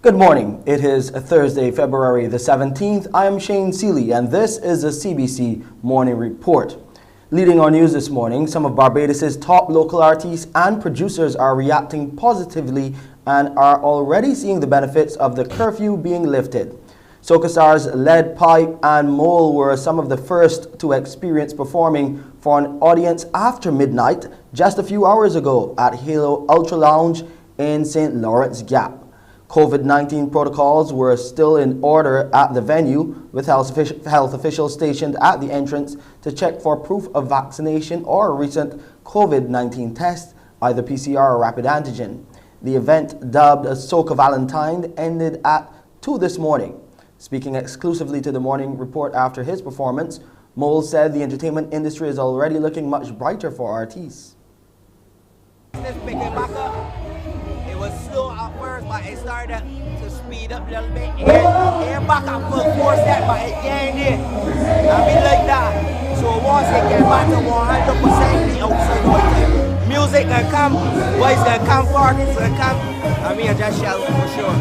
Good morning. It is Thursday, February the 17th. I am Shane Seeley, and this is a CBC Morning Report. Leading our news this morning, some of Barbados' top local artists and producers are reacting positively and are already seeing the benefits of the curfew being lifted. Soca stars Lead Pipe and Mole were some of the first to experience performing for an audience after midnight just a few hours ago at Halo Ultra Lounge in St. Lawrence Gap. COVID-19 protocols were still in order at the venue, with health officials stationed at the entrance to check for proof of vaccination or a recent COVID-19 test, either PCR or rapid antigen. The event, dubbed a Soca Valentine, ended at 2 this morning. Speaking exclusively to the Morning Report after his performance, Mole said the entertainment industry is already looking much brighter for artists. It was slow at first, but it started to speed up a little bit. Air back at full force that, but it gained it. I mean like that. So once it get back to 100%, the outside music can come, boys can come, parties can come. I mean, I just shall for sure.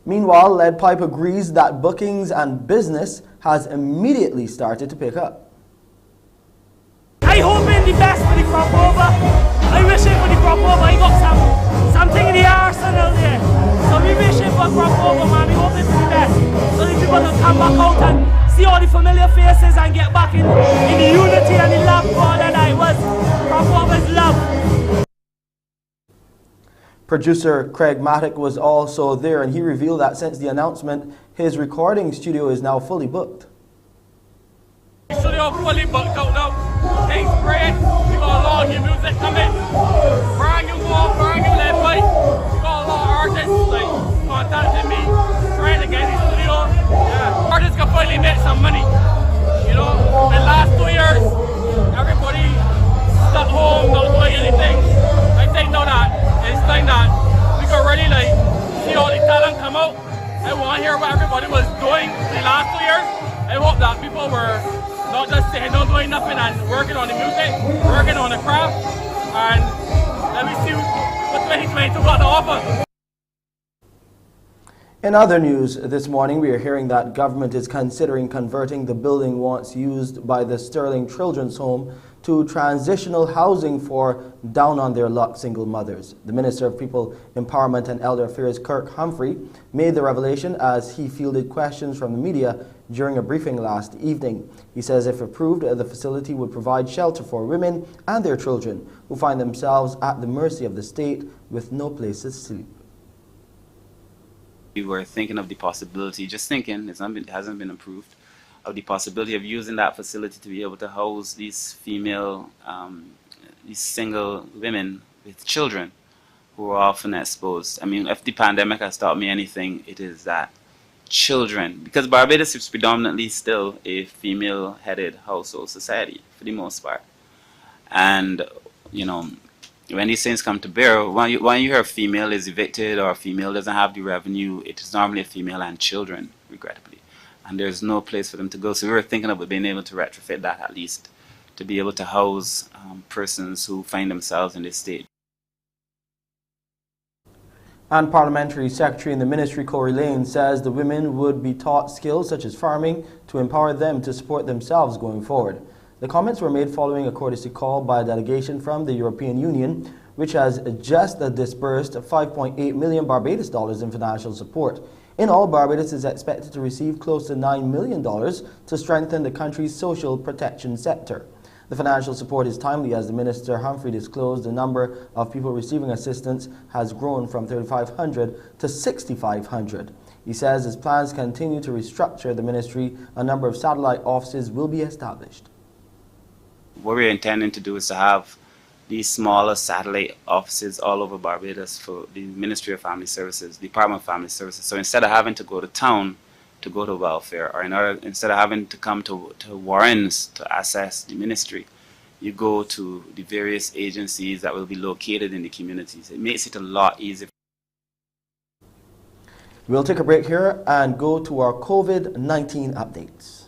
Meanwhile, Lead Pipe agrees that bookings and business has immediately started to pick up. I hoping the best for the crop over. I wishing for the crop over. I got something in the arsenal there. So we wishing for crop over, man. We hoping for the best. So the people can come back out and see all the familiar faces and get back in the unity and the love for all that I was. Crop over's love. Producer Craig Mattick was also there, and he revealed that since the announcement, his recording studio is now fully booked. Studio fully booked out now. Things great. We got a lot of new music coming. Brand new Lead Pipe. We got a lot of artists like contacting me, trying to get in the studio. Yeah. Artists can finally make some money. You know, in the last 2 years, everybody stuck home, not doing anything. I think now that it's time that we can really like see all the talent come out. I want to hear what everybody was doing the last 2 years. I hope that people were not just sitting down doing nothing and working on the music, working on the craft, and let me see what 2022 got to offer. In other news this morning, we are hearing that government is considering converting the building once used by the Sterling Children's Home to transitional housing for down-on-their-luck single mothers. The Minister of People Empowerment and Elder Affairs, Kirk Humphrey, made the revelation as he fielded questions from the media during a briefing last evening. He says if approved, the facility would provide shelter for women and their children who find themselves at the mercy of the state with no place to sleep. We were thinking of the possibility, just thinking, it hasn't been approved, of the possibility of using that facility to be able to house these female, these single women with children who are often exposed. I mean, if the pandemic has taught me anything, it is that children, because Barbados is predominantly still a female-headed household society for the most part. And, you know, when these things come to bear, when you hear a female is evicted or a female doesn't have the revenue, it is normally a female and children, regrettably. And there's no place for them to go. So we were thinking about being able to retrofit that at least, to be able to house persons who find themselves in this state. And Parliamentary Secretary in the Ministry, Corey Lane, says the women would be taught skills such as farming to empower them to support themselves going forward. The comments were made following a courtesy call by a delegation from the European Union, which has just disbursed 5.8 million Barbados dollars in financial support. In all, Barbados is expected to receive close to $9 million to strengthen the country's social protection sector. The financial support is timely as the Minister Humphrey disclosed the number of people receiving assistance has grown from 3,500 to 6,500. He says as plans continue to restructure the ministry, a number of satellite offices will be established. What we're intending to do is to have these smaller satellite offices all over Barbados for the Ministry of Family Services, Department of Family Services. So instead of having to go to town to go to welfare, or instead of having to come to Warrens to access the ministry, you go to the various agencies that will be located in the communities. It makes it a lot easier. We'll take a break here and go to our COVID-19 updates.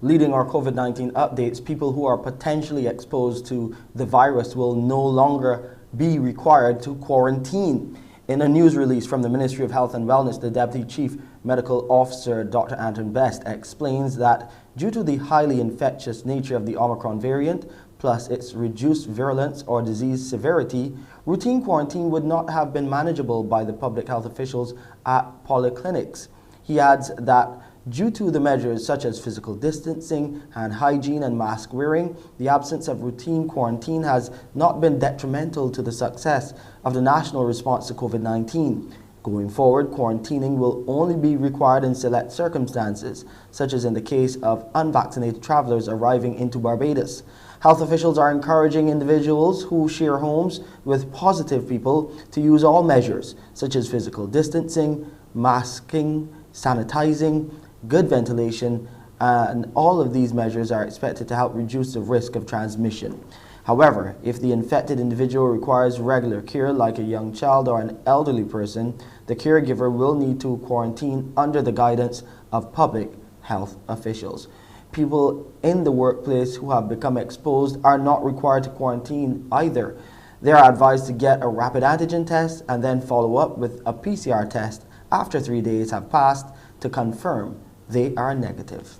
Leading our COVID-19 updates, people who are potentially exposed to the virus will no longer be required to quarantine. In a news release from the Ministry of Health and Wellness, the Deputy Chief Medical Officer, Dr. Anton Best, explains that due to the highly infectious nature of the Omicron variant, plus its reduced virulence or disease severity, routine quarantine would not have been manageable by the public health officials at polyclinics. He adds that due to the measures such as physical distancing, hand hygiene and mask wearing, the absence of routine quarantine has not been detrimental to the success of the national response to COVID-19. Going forward, quarantining will only be required in select circumstances, such as in the case of unvaccinated travelers arriving into Barbados. Health officials are encouraging individuals who share homes with positive people to use all measures, such as physical distancing, masking, sanitizing, good ventilation, and all of these measures are expected to help reduce the risk of transmission. However, if the infected individual requires regular care, like a young child or an elderly person, the caregiver will need to quarantine under the guidance of public health officials. People in the workplace who have become exposed are not required to quarantine either. They are advised to get a rapid antigen test and then follow up with a PCR test after 3 days have passed to confirm they are negative.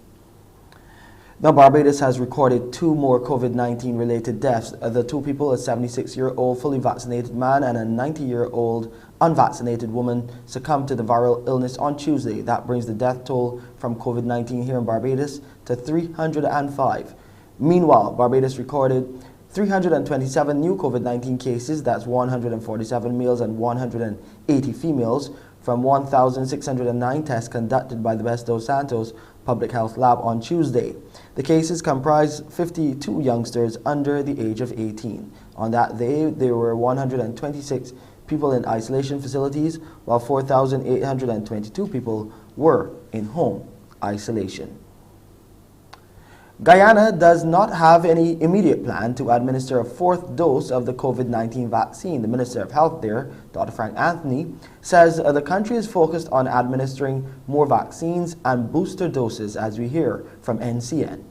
Now, Barbados has recorded 2 more COVID-19 related deaths. The 2 people, a 76-year-old fully vaccinated man and a 90-year-old unvaccinated woman, succumbed to the viral illness on Tuesday. That brings the death toll from COVID-19 here in Barbados to 305. Meanwhile, Barbados recorded 327 new COVID-19 cases, that's 147 males and 180 females, from 1,609 tests conducted by the Best dos Santos Public Health Lab on Tuesday. The cases comprise 52 youngsters under the age of 18. On that day, there were 126 people in isolation facilities, while 4,822 people were in home isolation. Guyana does not have any immediate plan to administer a 4th dose of the COVID-19 vaccine. The Minister of Health there, Dr. Frank Anthony, says the country is focused on administering more vaccines and booster doses, as we hear from NCN.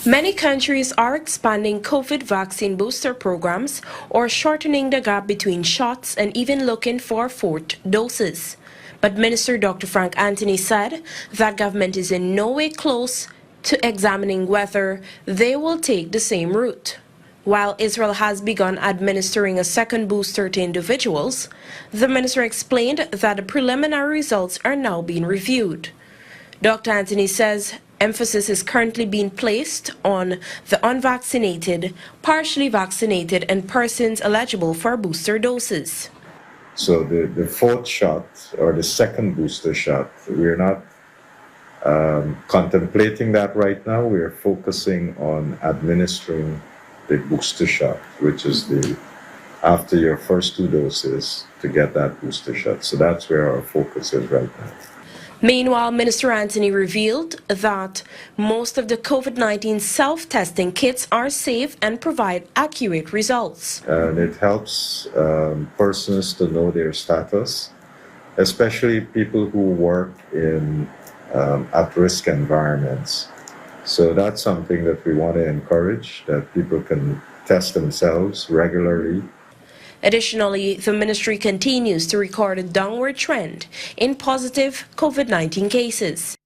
Many countries are expanding COVID vaccine booster programs or shortening the gap between shots and even looking for 4th doses. But Minister Dr. Frank Anthony said that government is in no way close to examining whether they will take the same route. While Israel has begun administering a 2nd booster to individuals, the minister explained that the preliminary results are now being reviewed. Dr. Anthony says emphasis is currently being placed on the unvaccinated, partially vaccinated, and persons eligible for booster doses. So the 4th shot or the 2nd booster shot, we're not contemplating that right now. We're focusing on administering the booster shot, which is after your first 2 doses to get that booster shot. So that's where our focus is right now. Meanwhile, Minister Anthony revealed that most of the COVID-19 self-testing kits are safe and provide accurate results. And it helps persons to know their status, especially people who work in at-risk environments. So that's something that we want to encourage, that people can test themselves regularly. Additionally, the ministry continues to record a downward trend in positive COVID-19 cases.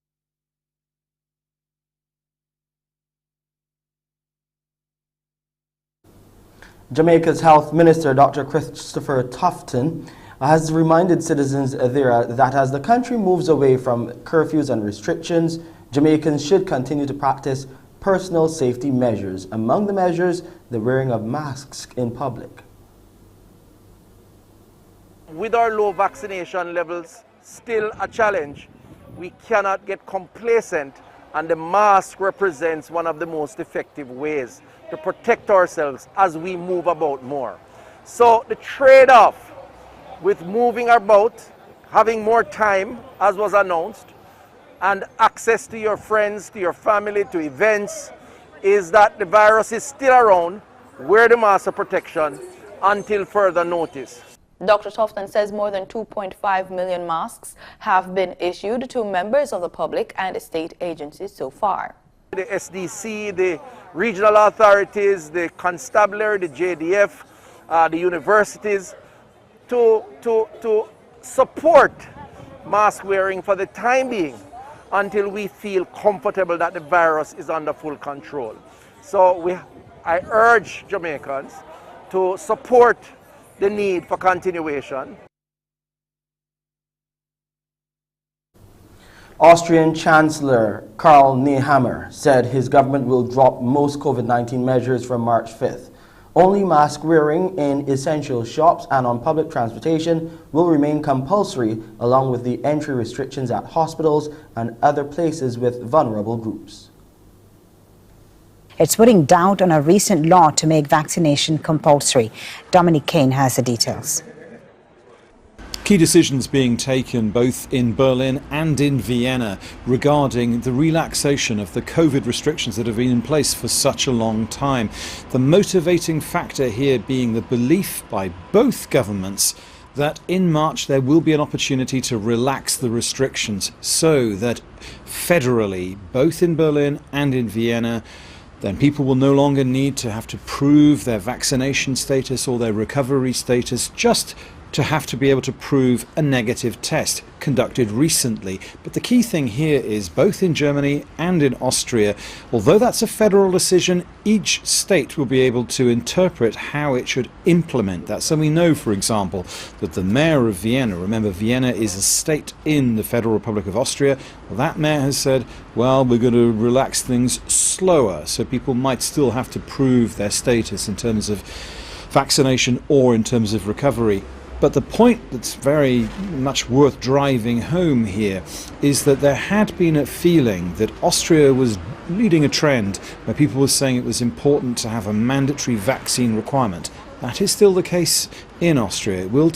Jamaica's Health Minister, Dr. Christopher Tufton, has reminded citizens there that as the country moves away from curfews and restrictions, Jamaicans should continue to practice personal safety measures. Among the measures, the wearing of masks in public. With our low vaccination levels still a challenge, we cannot get complacent, and the mask represents one of the most effective ways to protect ourselves as we move about more. So the trade-off with moving about, having more time, as was announced, and access to your friends, to your family, to events, is that the virus is still around. Wear the mask of protection until further notice. Dr. Tufton says more than 2.5 million masks have been issued to members of the public and state agencies so far. The SDC, the regional authorities, the constabulary, the JDF, the universities, to support mask wearing for the time being until we feel comfortable that the virus is under full control. So I urge Jamaicans to support the need for continuation. Austrian Chancellor Karl Nehammer said his government will drop most COVID-19 measures from March 5th. Only mask wearing in essential shops and on public transportation will remain compulsory, along with the entry restrictions at hospitals and other places with vulnerable groups. It's putting doubt on a recent law to make vaccination compulsory. Dominic Kane has the details. Key decisions being taken both in Berlin and in Vienna regarding the relaxation of the COVID restrictions that have been in place for such a long time. The motivating factor here being the belief by both governments that in March there will be an opportunity to relax the restrictions so that federally, both in Berlin and in Vienna, then people will no longer need to have to prove their vaccination status or their recovery status, just to have to be able to prove a negative test conducted recently. But the key thing here is both in Germany and in Austria, although that's a federal decision, each state will be able to interpret how it should implement that. So we know, for example, that the mayor of Vienna, remember Vienna is a state in the Federal Republic of Austria, well, that mayor has said, well, we're going to relax things slower, so people might still have to prove their status in terms of vaccination or in terms of recovery. But the point that's very much worth driving home here is that there had been a feeling that Austria was leading a trend where people were saying it was important to have a mandatory vaccine requirement. That is still the case in Austria. It will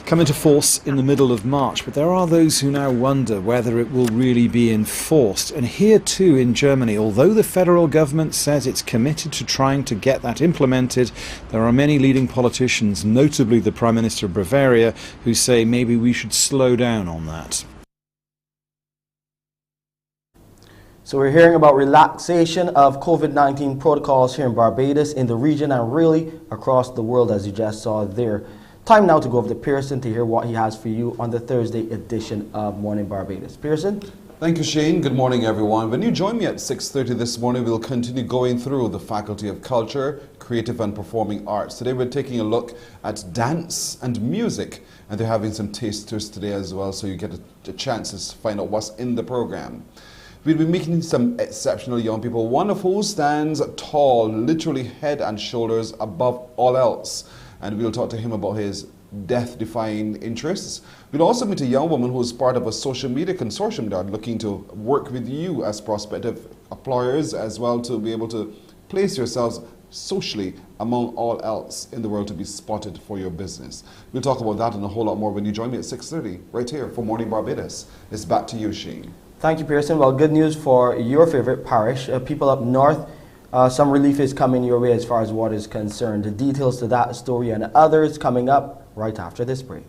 come into force in the middle of March, but there are those who now wonder whether it will really be enforced. And here too in Germany, although the federal government says it's committed to trying to get that implemented, there are many leading politicians, notably the Prime Minister of Bavaria, who say maybe we should slow down on that. So we're hearing about relaxation of COVID-19 protocols here in Barbados, in the region, and really across the world, as you just saw there. Time now to go over to Pearson to hear what he has for you on the Thursday edition of Mornin Barbados. Pearson? Thank you, Shane. Good morning, everyone. When you join me at 6:30 this morning, we'll continue going through the Faculty of Culture, Creative and Performing Arts. Today we're taking a look at dance and music, and they're having some tasters today as well, so you get a chance to find out what's in the program. We'll be meeting some exceptional young people, one of who stands tall, literally head and shoulders above all else. And we'll talk to him about his death-defying interests. We'll also meet a young woman who is part of a social media consortium that are looking to work with you as prospective employers as well, to be able to place yourselves socially among all else in the world to be spotted for your business. We'll talk about that and a whole lot more when you join me at 6:30 right here for Morning Barbados. It's back to you, Shane. Thank you, Pearson. Well, good news for your favorite parish. People up north, some relief is coming your way as far as water is concerned. The details to that story and others coming up right after this break.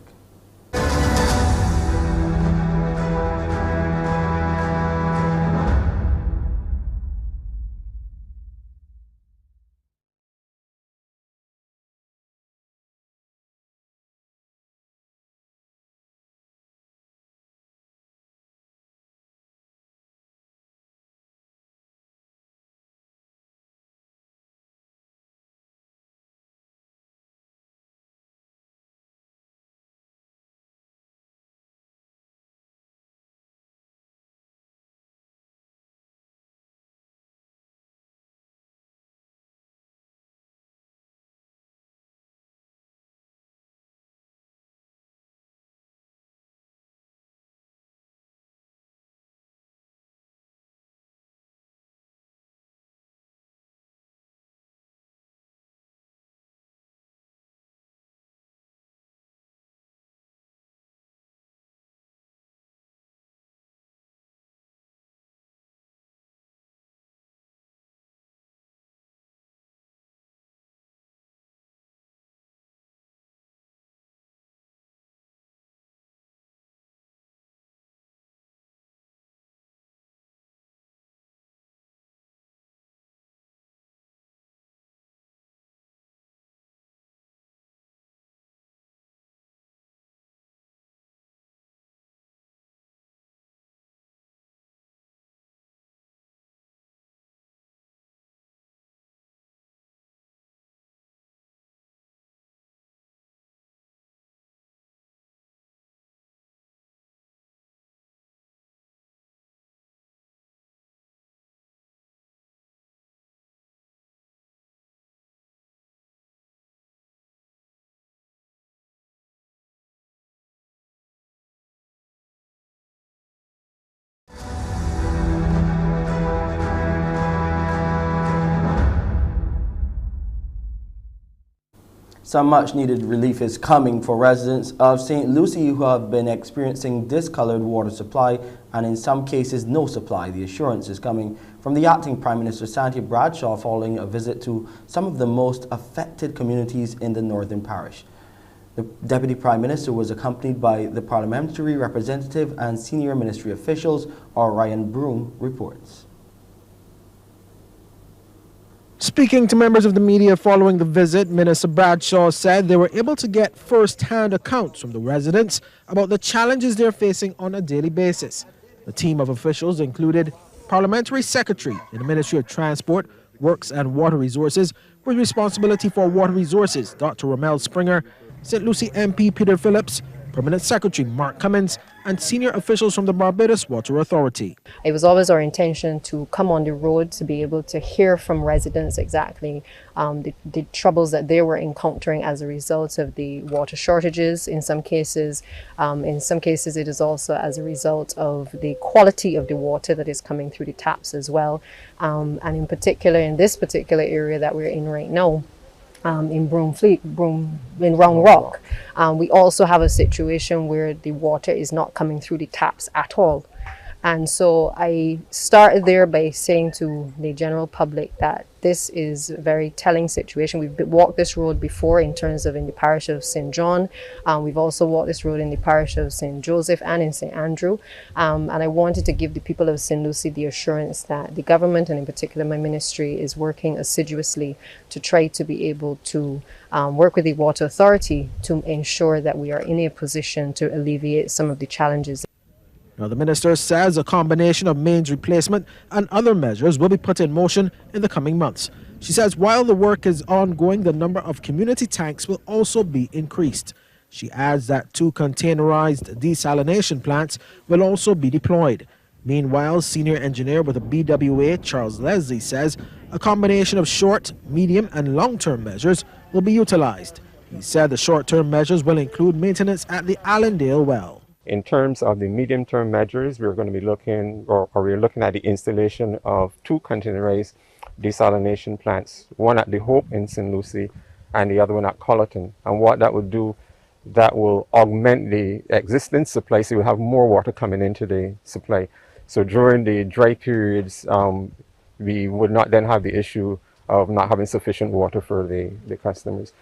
Some much-needed relief is coming for residents of St. Lucie who have been experiencing discolored water supply and in some cases no supply. The assurance is coming from the acting Prime Minister Santi Bradshaw following a visit to some of the most affected communities in the Northern Parish. The Deputy Prime Minister was accompanied by the parliamentary representative and senior ministry officials. Ryan Broom reports. Speaking to members of the media following the visit, Minister Bradshaw said they were able to get first-hand accounts from the residents about the challenges they're facing on a daily basis. The team of officials included Parliamentary Secretary in the Ministry of Transport, Works and Water Resources with responsibility for water resources, Dr. Ramel Springer, St. Lucie MP Peter Phillips, Permanent Secretary Mark Cummins, and senior officials from the Barbados Water Authority. It was always our intention to come on the road to be able to hear from residents exactly the troubles that they were encountering as a result of the water shortages. In some cases it is also as a result of the quality of the water that is coming through the taps as well. And in particular, in this particular area that we're in right now, in Round Rock, we also have a situation where the water is not coming through the taps at all. And so I started there by saying to the general public that this is a very telling situation. We've walked this road before in terms of in the parish of St. John. We've also walked this road in the parish of St. Joseph and in St. Andrew. And I wanted to give the people of St. Lucie the assurance that the government, and in particular my ministry, is working assiduously to try to be able to work with the Water Authority to ensure that we are in a position to alleviate some of the challenges. Now, the minister says a combination of mains replacement and other measures will be put in motion in the coming months. She says while the work is ongoing, the number of community tanks will also be increased. She adds that 2 containerized desalination plants will also be deployed. Meanwhile, senior engineer with the BWA, Charles Leslie, says a combination of short, medium and long-term measures will be utilized. He said the short-term measures will include maintenance at the Allendale well. In terms of the medium-term measures, we're going to be looking, we're looking at the installation of 2 containerized desalination plants, one at the Hope in St. Lucie and the other one at Colleton. And what that would do, that will augment the existing supply, so we'll have more water coming into the supply. So during the dry periods, we would not then have the issue of not having sufficient water for the customers.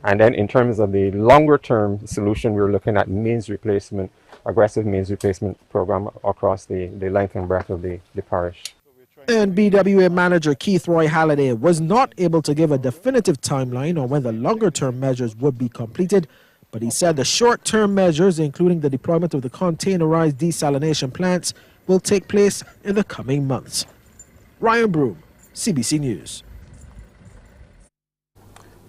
And then in terms of the longer term solution, we're looking at mains replacement, aggressive mains replacement program across the length and breadth of the parish. And BWA manager Keith Roy Halliday was not able to give a definitive timeline on when the longer term measures would be completed, but he said the short term measures, including the deployment of the containerized desalination plants, will take place in the coming months. Ryan Broom, CBC News.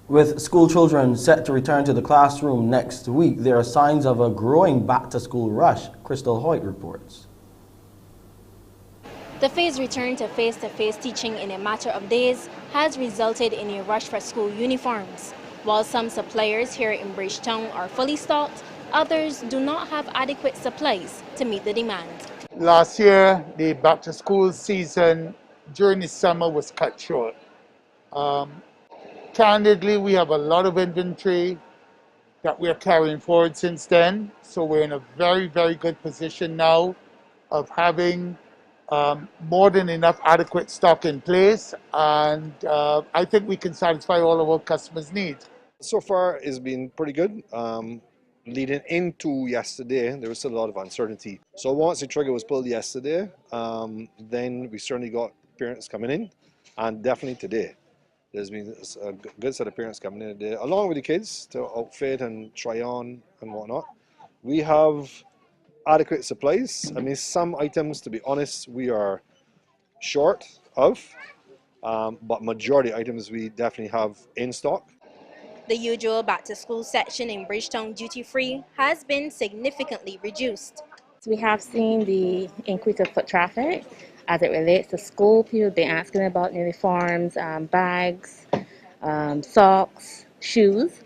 With school children set to return to the classroom next week, there are signs of a growing back-to-school rush. Crystal Hoyt reports. The phased return to face-to-face teaching in a matter of days has resulted in a rush for school uniforms. While some suppliers here in Bridgetown are fully stocked, others do not have adequate supplies to meet the demand. Last year, the back-to-school season during the summer was cut short. Candidly, we have a lot of inventory that we're carrying forward since then. So we're in a very, very good position now of having more than enough adequate stock in place. And I think we can satisfy all of our customers' needs. So far, it's been pretty good. Leading into yesterday, there was still a lot of uncertainty. So once the trigger was pulled yesterday, then we certainly got parents coming in, and definitely today. There's been a good set of parents coming in today, along with the kids to outfit and try on and whatnot. We have adequate supplies. I mean, some items, to be honest, we are short of, but majority of items we definitely have in stock. The usual back-to-school section in Bridgetown duty-free has been significantly reduced. We have seen the increase of foot traffic as it relates to school. People have been asking about uniforms, bags, socks, shoes,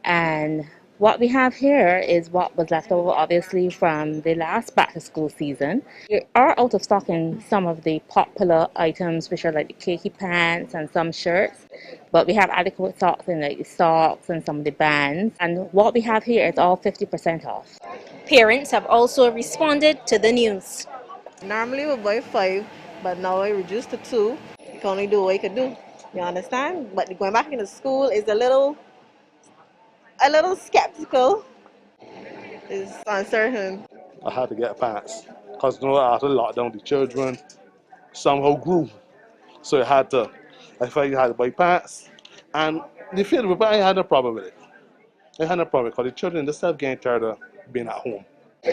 and What we have here is what was left over, obviously, from the last back-to-school season. We are out of stock in some of the popular items, which are like the khaki pants and some shirts, but we have adequate stocks in like the socks and some of the bands. And what we have here is all 50% off. Parents have also responded to the news. Normally we buy 5, but now I reduced to 2. You can only do what you can do. You understand? But going back into school is a little skeptical. It's uncertain. I had to get a pass because after the lockdown, the children somehow grew. So I felt you had to buy pass. And the field, but I had no problem with it. I had no problem because the children themselves getting tired of being at home.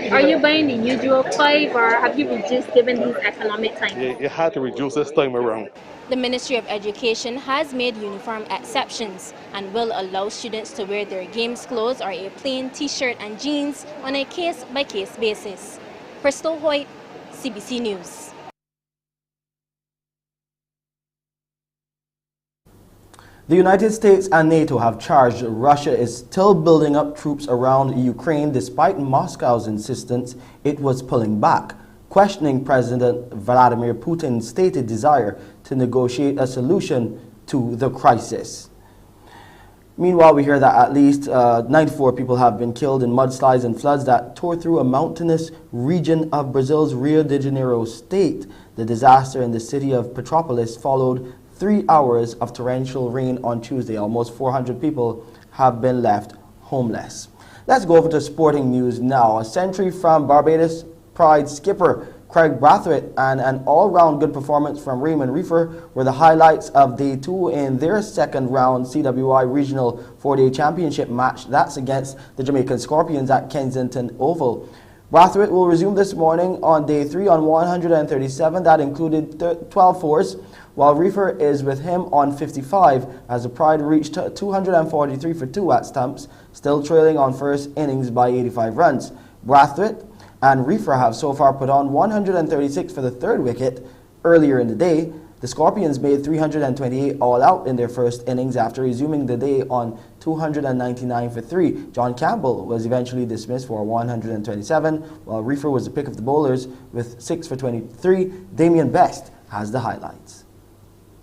Are you buying the usual 5 or have you reduced given these economic times? You had to reduce this time around. The Ministry of Education has made uniform exceptions and will allow students to wear their games clothes or a plain t-shirt and jeans on a case-by-case basis. Crystal Hoyt, CBC News. The United States and NATO have charged Russia is still building up troops around Ukraine despite Moscow's insistence it was pulling back, questioning President Vladimir Putin's stated desire to negotiate a solution to the crisis. Meanwhile, we hear that at least 94 people have been killed in mudslides and floods that tore through a mountainous region of Brazil's Rio de Janeiro state. The disaster in the city of Petrópolis followed 3 hours of torrential rain on Tuesday. Almost 400 people have been left homeless. Let's go over to sporting news now. A century from Barbados Pride skipper Craig Brathwaite and an all-round good performance from Raymond Reefer were the highlights of Day 2 in their second-round CWI Regional 4-Day Championship match. That's against the Jamaican Scorpions at Kensington Oval. Brathwaite will resume this morning on Day 3 on 137. That included 12 fours, while Reefer is with him on 55 as the Pride reached 243 for 2 at stumps, still trailing on first innings by 85 runs. Brathwaite and Reefer have so far put on 136 for the third wicket. Earlier in the day, the Scorpions made 328 all out in their first innings after resuming the day on 299 for 3. John Campbell was eventually dismissed for 127, while Reefer was the pick of the bowlers with 6 for 23. Damien Best has the highlights.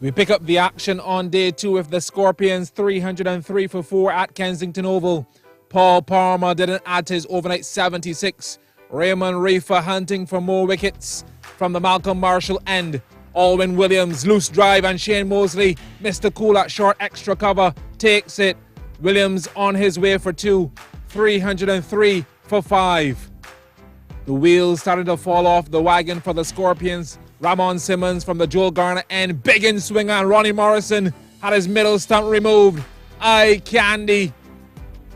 We pick up the action on Day 2 with the Scorpions 303 for 4 at Kensington Oval. Paul Palmer didn't add to his overnight 76. Raymond Reefer hunting for more wickets from the Malcolm Marshall end. Alwyn Williams, loose drive, and Shane Mosley, Mr. Cool at short extra cover, takes it. Williams on his way for 2, 303 for 5. The wheels started to fall off the wagon for the Scorpions. Ramon Simmons from the Joel Garner end, big in swing, and Ronnie Morrison had his middle stump removed. Eye candy.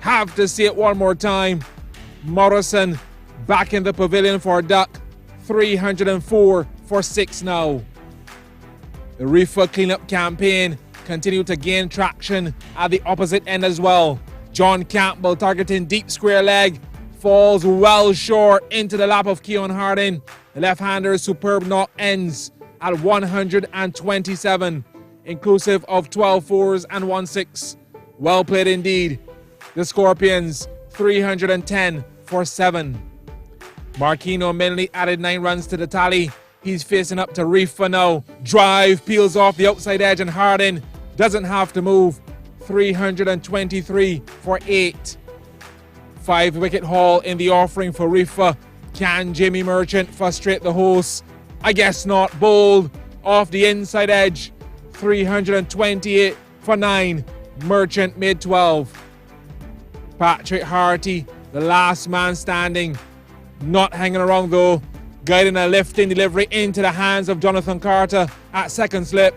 Have to see it one more time. Morrison back in the pavilion for a duck. 304 for 6 now. The Reefer cleanup campaign continued to gain traction at the opposite end as well. John Campbell targeting deep square leg, falls well short into the lap of Keon Harding. The left-hander's superb knock ends at 127, inclusive of 12 fours and 1 6. Well played indeed. The Scorpions 310 for 7. Marquino Minley added 9 runs to the tally. He's facing up to Reefer now. Drive peels off the outside edge and Harding doesn't have to move. 323 for 8. 5-wicket haul in the offering for Reefer. Can Jimmy Merchant frustrate the hosts? I guess not. Bowled off the inside edge. 328 for 9. Merchant made 12. Patrick Harty, the last man standing, not hanging around though, guiding a lifting delivery into the hands of Jonathan Carter at second slip.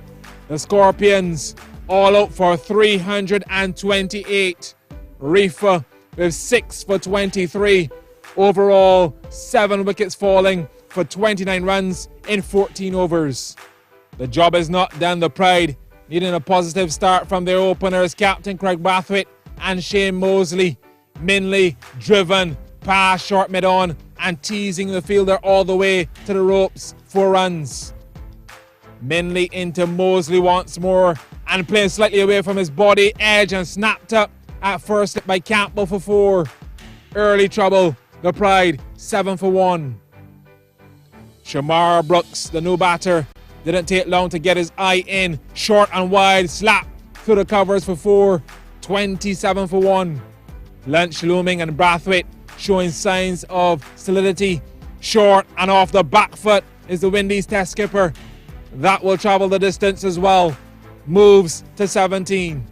The Scorpions all out for 328. Reefer with 6 for 23. Overall, 7 wickets falling for 29 runs in 14 overs. The job is not done. The Pride needing a positive start from their openers, Captain Craig Brathwaite and Shane Mosley. Minley driven past short mid-on and teasing the fielder all the way to the ropes. 4 runs. Minley into Mosley once more and playing slightly away from his body edge and snapped up at first hit by Campbell for 4. Early trouble, the Pride 7 for 1. Shamar Brooks, the new batter, didn't take long to get his eye in. Short and wide, slap through the covers for 4. 27 for 1. Lunch looming and Brathwaite showing signs of solidity. Short and off the back foot is the Windies test skipper. That will travel the distance as well. Moves to 17.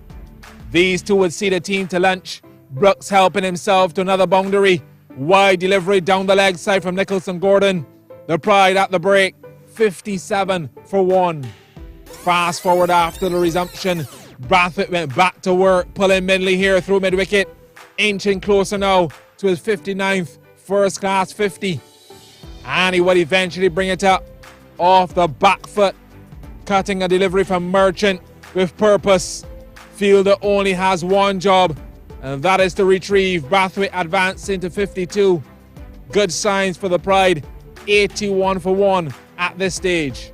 These two would see the team to lunch. Brooks helping himself to another boundary. Wide delivery down the leg side from Nicholson Gordon. The Pride at the break, 57 for 1. Fast forward after the resumption. Brathwaite went back to work, pulling Midley here through mid-wicket. Inching closer now to his 59th first-class 50. And he would eventually bring it up off the back foot. Cutting a delivery from Merchant with purpose. Fielder only has one job, and that is to retrieve. Brathwaite advancing to 52. Good signs for the Pride. 81 for 1 at this stage.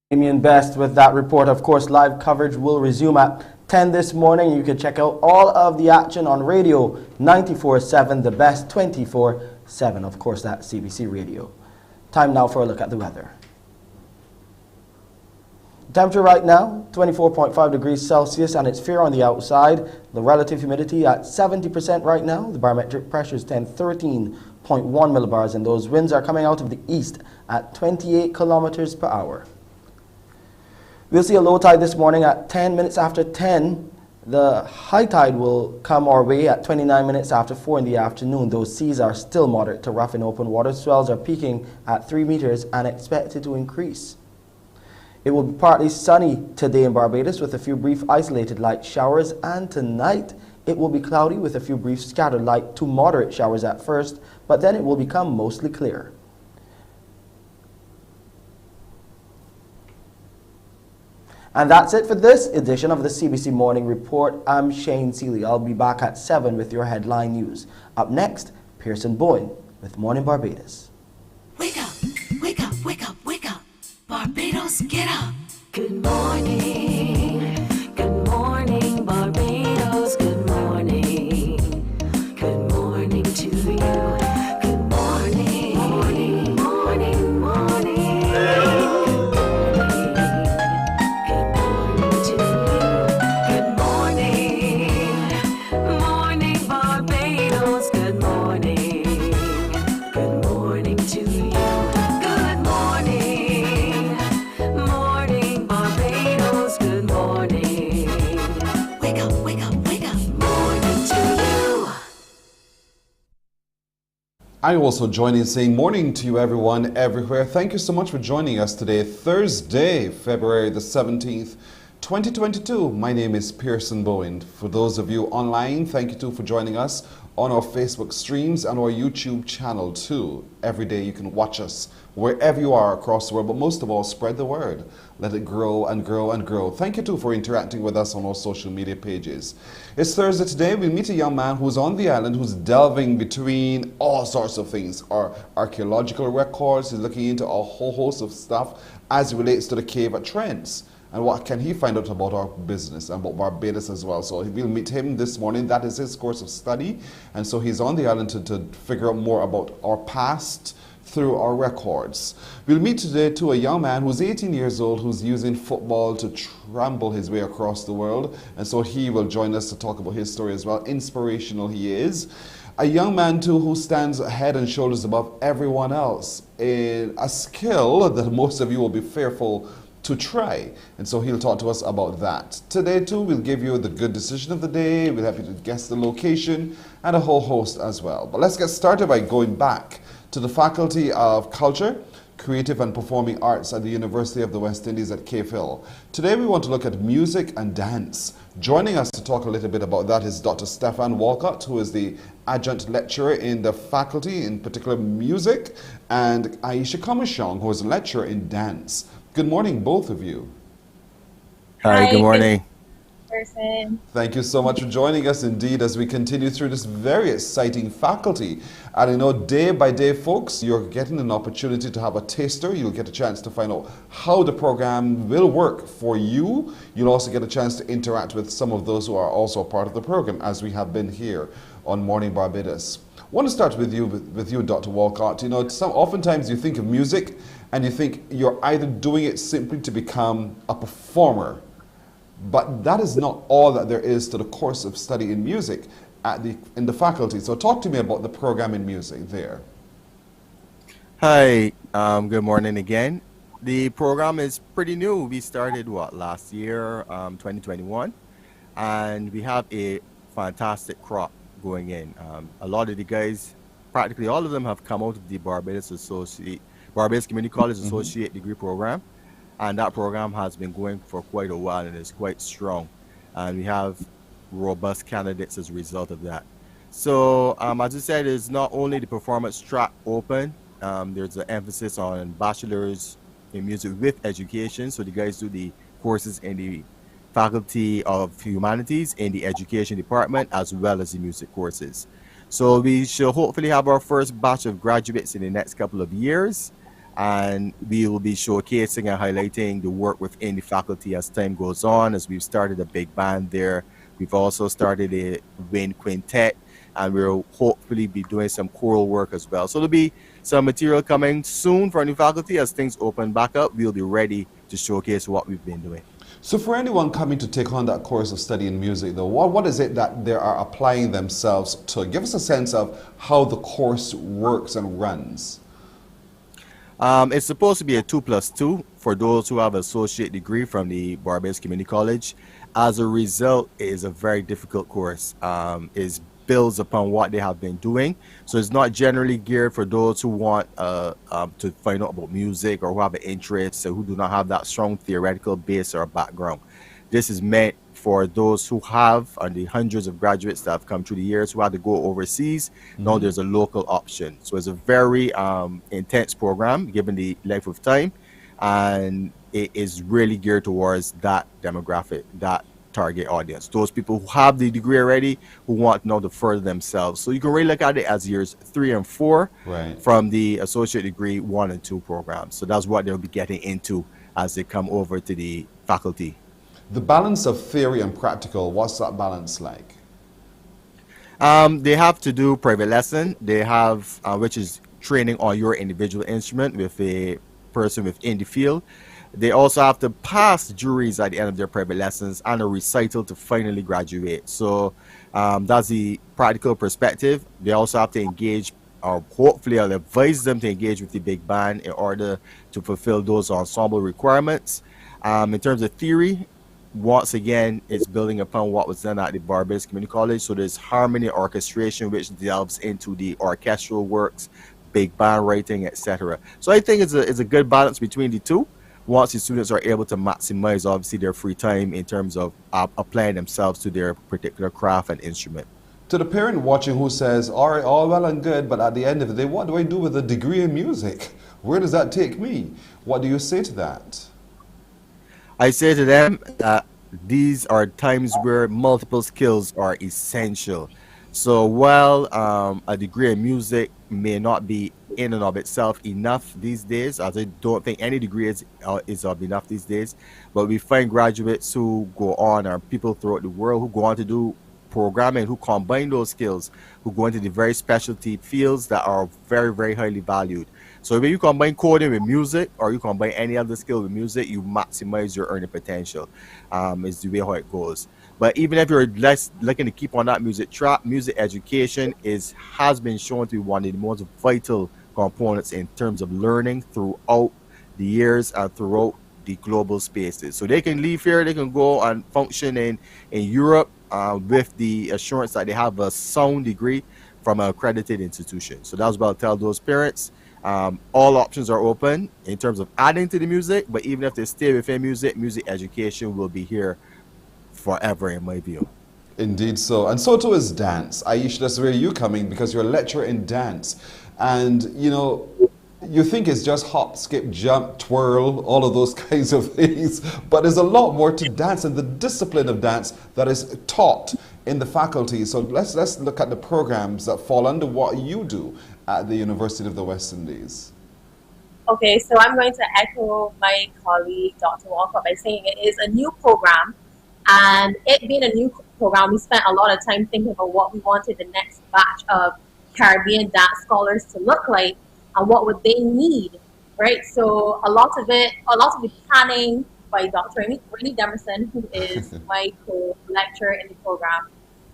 Damien Best with that report. Of course, live coverage will resume at 10 this morning. You can check out all of the action on radio 94.7, the best 24/7. Of course, that's CBC Radio. Time now for a look at the weather. Temperature right now, 24.5 degrees Celsius, and it's fair on the outside. The relative humidity at 70% right now. The barometric pressure is 1013.1 millibars, and those winds are coming out of the east at 28 kilometers per hour. We'll see a low tide this morning at 10 minutes after 10. The high tide will come our way at 29 minutes after 4 in the afternoon. Those seas are still moderate to rough in open water. Swells are peaking at 3 meters and expected to increase. It will be partly sunny today in Barbados with a few brief isolated light showers, and tonight it will be cloudy with a few brief scattered light to moderate showers at first, but then it will become mostly clear. And that's it for this edition of the CBC Morning Report. I'm Shane Seeley. I'll be back at 7 with your headline news. Up next, Pearson Boyne with Mornin Barbados. Wake up, wake up, wake up, wake up. Barbados, get up. Good morning. Good morning, Barbados. Good morning. Good morning to you. Good morning. Morning, morning, morning. I also join in saying morning to you everyone, everywhere. Thank you so much for joining us today, Thursday, February the 17th, 2022. My name is Pearson Bowen. For those of you online, thank you too for joining us on our Facebook streams and our YouTube channel too. Every day you can watch us wherever you are across the world, but most of all, spread the word. Let it grow and grow and grow. Thank you too for interacting with us on our social media pages. It's Thursday today. We meet a young man who's on the island who's delving between all sorts of things. Our archaeological records, he's looking into a whole host of stuff as it relates to the cave at Trents. And what can he find out about our business and about Barbados as well? So we'll meet him this morning. That is his course of study. And so he's on the island to figure out more about our past through our records. We'll meet today to a young man who's 18 years old who's using football to trample his way across the world. And so he will join us to talk about his story as well. Inspirational he is. A young man too who stands head and shoulders above everyone else. A skill that most of you will be fearful to try. And so he'll talk to us about that. Today too, we'll give you the good decision of the day, we'll have you to guess the location, and a whole host as well. But let's get started by going back to the Faculty of Culture, Creative and Performing Arts at the University of the West Indies at Cave Hill. Today we want to look at music and dance. Joining us to talk a little bit about that is Dr. Stefan Walcott, who is the adjunct lecturer in the faculty, in particular music, and Aisha Kamishong, who is a lecturer in dance. Good morning, both of you. Hi, good morning. person. Thank you so much for joining us indeed as we continue through this very exciting faculty. And I know day by day, folks, you're getting an opportunity to have a taster. You'll get a chance to find out how the program will work for you. You'll also get a chance to interact with some of those who are also part of the program, as we have been here on Morning Barbados. I want to start with you, Dr. Walcott. You know, oftentimes you think of music and you think you're either doing it simply to become a performer, but that is not all that there is to the course of study in music in the faculty. So talk to me about the program in music there. Hi, good morning again. The program is pretty new. We started, last year, 2021, and we have a fantastic crop going in. A lot of the guys, practically all of them, have come out of the Barbados Community College Associate Degree Program, and that program has been going for quite a while and is quite strong. And we have robust candidates as a result of that. So, as I said, it's not only the performance track open, there's an emphasis on bachelor's in music with education. So the guys do the courses in the Faculty of Humanities in the Education Department, as well as the music courses. So we should hopefully have our first batch of graduates in the next couple of years, and we will be showcasing and highlighting the work within the faculty as time goes on, as we've started a big band there. We've also started a wind quintet, and we'll hopefully be doing some choral work as well. So there'll be some material coming soon for new faculty. As things open back up, we'll be ready to showcase what we've been doing. So for anyone coming to take on that course of study in music, though, what is it that they are applying themselves to? Give us a sense of how the course works and runs. It's supposed to be a 2+2 for those who have an associate degree from the Barbados Community College. As a result, it is a very difficult course. It builds upon what they have been doing. So it's not generally geared for those who want to find out about music or who have an interest or who do not have that strong theoretical base or background. This is meant for those who have, and the hundreds of graduates that have come through the years who had to go overseas. Now there's a local option. So it's a very intense program given the length of time, and it is really geared towards that demographic, that target audience, those people who have the degree already, who want now to further themselves. So you can really look at it as years 3 and 4 from the associate degree 1 and 2 programs. So that's what they'll be getting into as they come over to the faculty. The balance of theory and practical, what's that balance like? They have to do private lesson. They have, which is training on your individual instrument with a person within the field. They also have to pass juries at the end of their private lessons and a recital to finally graduate. So that's the practical perspective. They also have to engage, or hopefully I'll advise them to engage with the big band in order to fulfill those ensemble requirements. In terms of theory, once again, it's building upon what was done at the Barbados Community College. So there's harmony orchestration, which delves into the orchestral works, big band writing, etc. So I think it's a good balance between the two. Once the students are able to maximize, obviously, their free time in terms of applying themselves to their particular craft and instrument. To the parent watching who says, all right, all well and good, but at the end of the day, what do I do with a degree in music? Where does that take me? What do you say to that? I say to them that these are times where multiple skills are essential. So while a degree in music may not be in and of itself enough these days, as I don't think any degree is enough these days, but we find graduates who go on, or people throughout the world who go on to do programming, who combine those skills, who go into the very specialty fields that are very, very highly valued. So when you combine coding with music, or you combine any other skill with music, you maximize your earning potential, is the way how it goes. But even if you're less looking to keep on that music track, music education has been shown to be one of the most vital components in terms of learning throughout the years and throughout the global spaces. So they can leave here, they can go and function in Europe with the assurance that they have a sound degree from an accredited institution. So that's what I'll tell those parents. All options are open in terms of adding to the music, but even if they stay within music, music education will be here forever, in my view. Indeed so. And so too is dance. Aisha, that's where you're coming, because you're a lecturer in dance. And, you know, You think it's just hop, skip, jump, twirl, all of those kinds of things, but there's a lot more to dance and the discipline of dance that is taught in the faculty. So let's look at the programs that fall under what you do at the University of the West Indies. Okay, so I'm going to echo my colleague, Dr. Walker, by saying it is a new program. And it being a new program, we spent a lot of time thinking about what we wanted the next batch of Caribbean dance scholars to look like and what would they need, right? So a lot of the planning by Dr. Rainey Demerson, who is my co-lecturer in the program,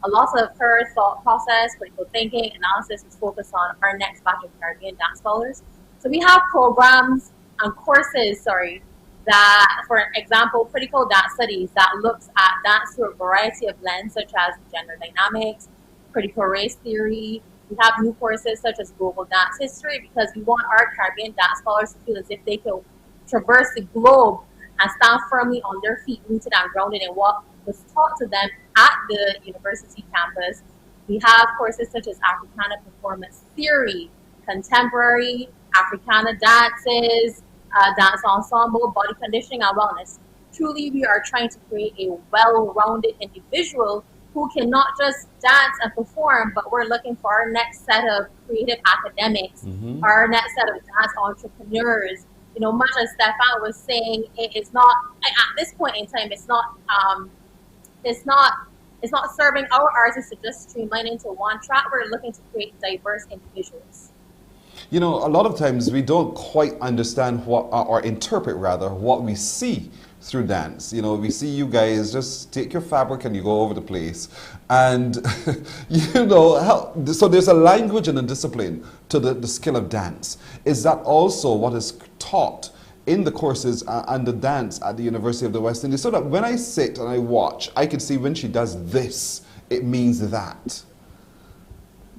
a lot of her thought process, critical thinking, analysis is focused on our next batch of Caribbean dance scholars. So we have programs and courses, that, for example, critical dance studies that looks at dance through a variety of lenses, such as gender dynamics, critical race theory. We have new courses such as global dance history because we want our Caribbean dance scholars to feel as if they can traverse the globe and stand firmly on their feet, rooted and grounded in what was taught to them at the university campus. We have courses such as Africana performance theory, contemporary Africana dances, dance ensemble, body conditioning, and wellness. Truly, we are trying to create a well-rounded individual who can not just dance and perform, but we're looking for our next set of creative academics, our next set of dance entrepreneurs. You know, much as Stefan was saying, it is not at this point in time. It's not serving our artists to just streamline into one track. We're looking to create diverse individuals. You know, a lot of times we don't quite understand what, or interpret rather, what we see through dance. You know, we see you guys just take your fabric and you go over the place. And, you know, so there's a language and a discipline to the skill of dance. Is that also what is taught in the courses and the dance at the University of the West Indies? So that when I sit and I watch, I can see when she does this, it means that.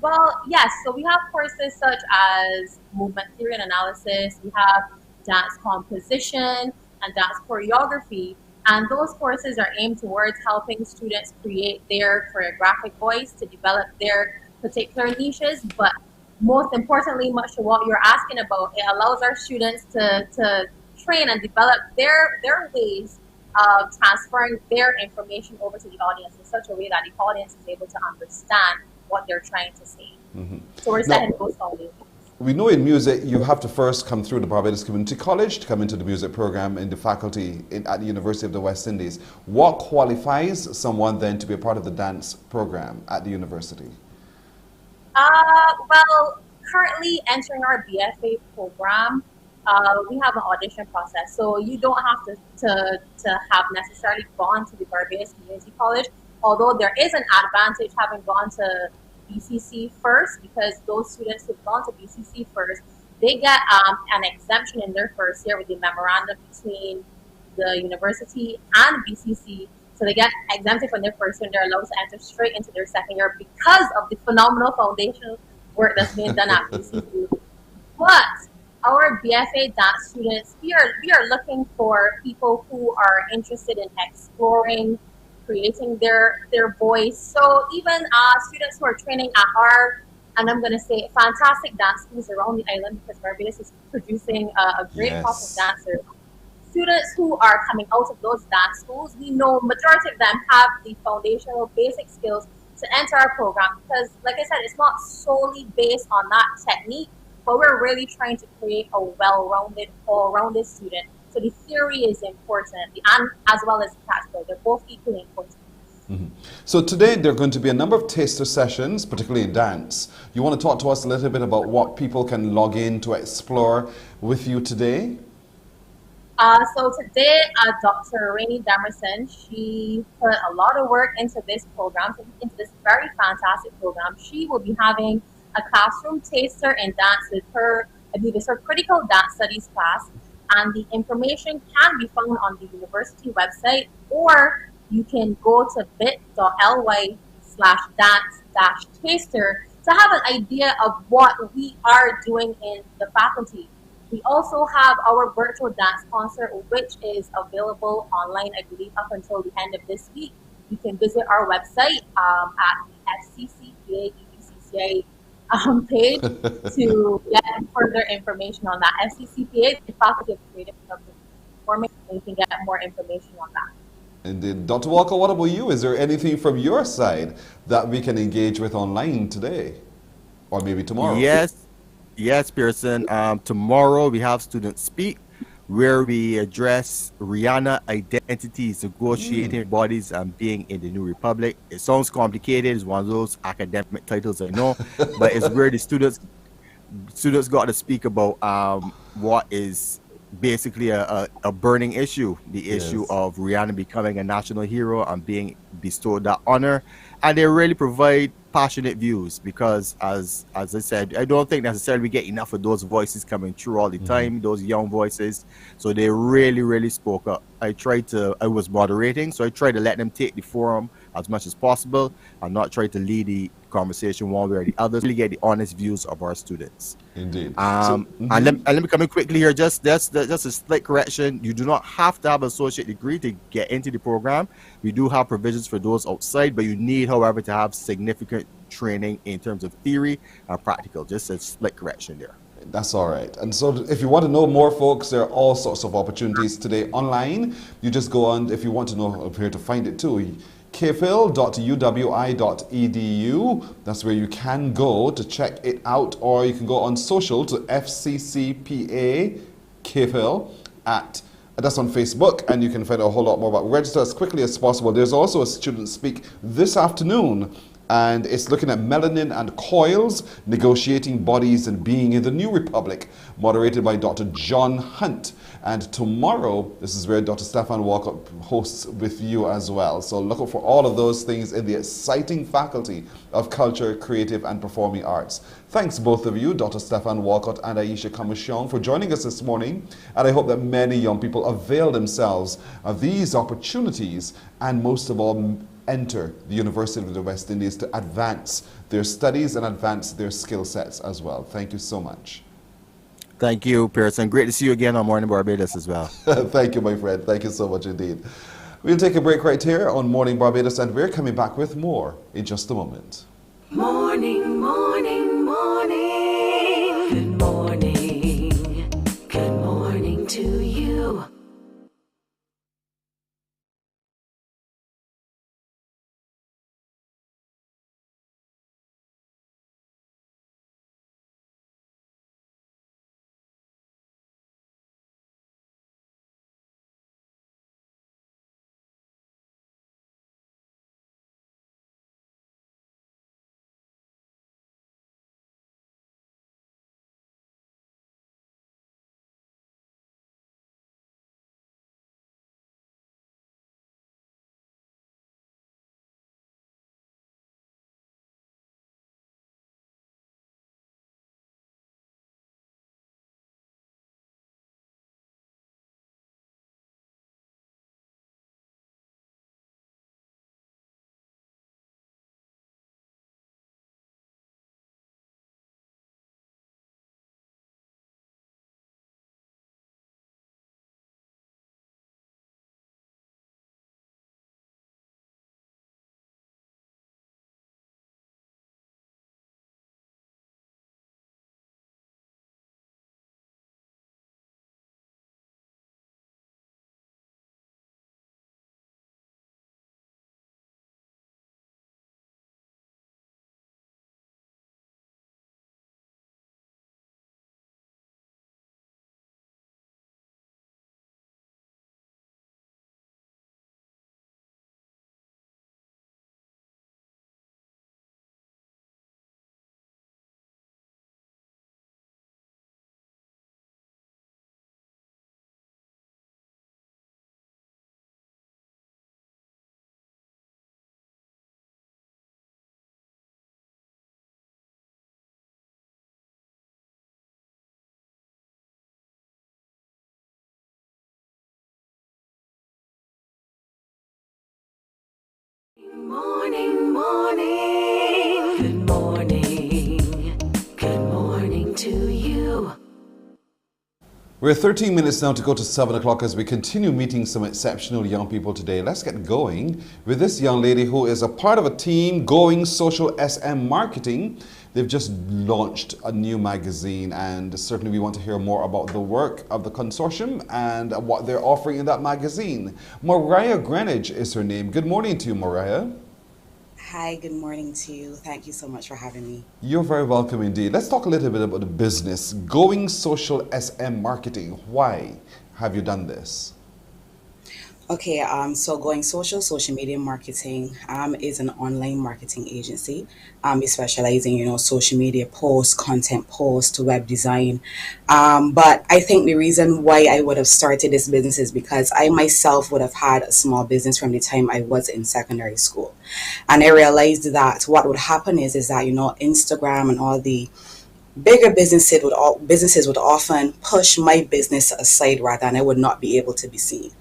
Well, yes. So we have courses such as movement theory and analysis. We have dance composition and dance choreography. And those courses are aimed towards helping students create their choreographic voice to develop their particular niches. But most importantly, much to what you're asking about, it allows our students to train and develop their ways of transferring their information over to the audience in such a way that the audience is able to understand what they're trying to say. So we're setting those foundations. We know in music you have to first come through the Barbados Community College to come into the music program in the faculty at the University of the West Indies. What qualifies someone then to be a part of the dance program at the university? Well, currently entering our BFA program, we have an audition process. So you don't have to have necessarily gone to the Barbados Community College, although there is an advantage having gone to BCC first, because those students who've gone to BCC first, they get an exemption in their first year with the memorandum between the university and BCC. So they get exempted from their first year and they're allowed to enter straight into their second year because of the phenomenal foundational work that's being done at BCC. But our BFA dance students, we are looking for people who are interested in exploring, creating their voice. So even students who are training at our, and I'm going to say, fantastic dance schools around the island, because Barbados is producing a great crop of dancers. Students who are coming out of those dance schools, we know majority of them have the foundational basic skills to enter our program, because like I said, it's not solely based on that technique, but we're really trying to create a well-rounded, all-rounded student. So the theory is important, and as well as the practical. They're both equally important. So today there are going to be a number of taster sessions, particularly in dance. You want to talk to us a little bit about what people can log in to explore with you today? So today, Dr. Rainey Demerson, she put a lot of work into this program, into this very fantastic program. She will be having a classroom taster in dance with her, I believe it's her critical dance studies class. And the information can be found on the university website, or you can go to bit.ly/dance-taster to have an idea of what we are doing in the faculty. We also have our virtual dance concert, which is available online, I believe, up until the end of this week. You can visit our website at the FCCPA page to get further information on that. FCCPA is the Faculty of Creative and Performing, and you can get more information on that. Indeed. Dr. Walker, what about you? Is there anything from your side that we can engage with online today? Or maybe tomorrow? Yes, Pearson. Tomorrow we have Students Speak, where we address Rihanna identities, negotiating bodies and being in the New Republic. It sounds complicated. It's one of those academic titles, I know, but it's where the students got to speak about what is basically a burning issue, the issue of Rihanna becoming a national hero and being bestowed that honor. And they really provide passionate views because, as I said, I don't think necessarily we get enough of those voices coming through all the time, those young voices. So they really spoke up. I was moderating, so I tried to let them take the forum as much as possible and not try to lead the conversation one way or the other, really get the honest views of our students. Indeed. And let me come in quickly here. Just a slight correction. You do not have to have an associate degree to get into the program. We do have provisions for those outside, but you need, however, to have significant training in terms of theory and practical. Just a slight correction there. That's all right. And so if you want to know more, folks, there are all sorts of opportunities today online. You just go on, if you want to know where to find it too, kphil.uwi.edu. That's where you can go to check it out, or you can go on social to FCCPA KPhil that's on Facebook, and you can find out a whole lot more about it. Register as quickly as possible. There's also a Student Speak this afternoon, and it's looking at melanin and coils, negotiating bodies and being in the New Republic, moderated by Dr. John Hunt. And tomorrow, this is where Dr. Stefan Walcott hosts with you as well. So look out for all of those things in the exciting Faculty of Culture, Creative and Performing Arts. Thanks both of you, Dr. Stefan Walcott and Aisha Kamishong, for joining us this morning. And I hope that many young people avail themselves of these opportunities and most of all, enter the University of the West Indies to advance their studies and advance their skill sets as well. Thank you so much. Thank you, Pearson. Great to see you again on Mornin Barbados as well. Thank you, my friend. Thank you so much indeed. We'll take a break right here on Morning Barbados, and we're coming back with more in just a moment. Morning, morning, morning. Good morning. Good morning to you. Morning, morning. Good morning. Good morning to you. We're 13 minutes now to go to 7 o'clock as we continue meeting some exceptional young people today. Let's get going with this young lady who is a part of a team going social SM marketing. They've just launched a new magazine, and certainly we want to hear more about the work of the consortium and what they're offering in that magazine. Mariah Greenwich is her name. Good morning to you, Mariah. Hi, good morning to you. Thank you so much for having me. You're very welcome indeed. Let's talk a little bit about the business. Going Social SM Marketing. Why have you done this? Okay, so Going Social Media Marketing is an online marketing agency. We specialize in, social media posts, content posts, web design. But I think the reason why I would have started this business is because I myself would have had a small business from the time I was in secondary school. And I realized that what would happen is that, Instagram and all the bigger businesses would often push my business aside rather, and I would not be able to be seen.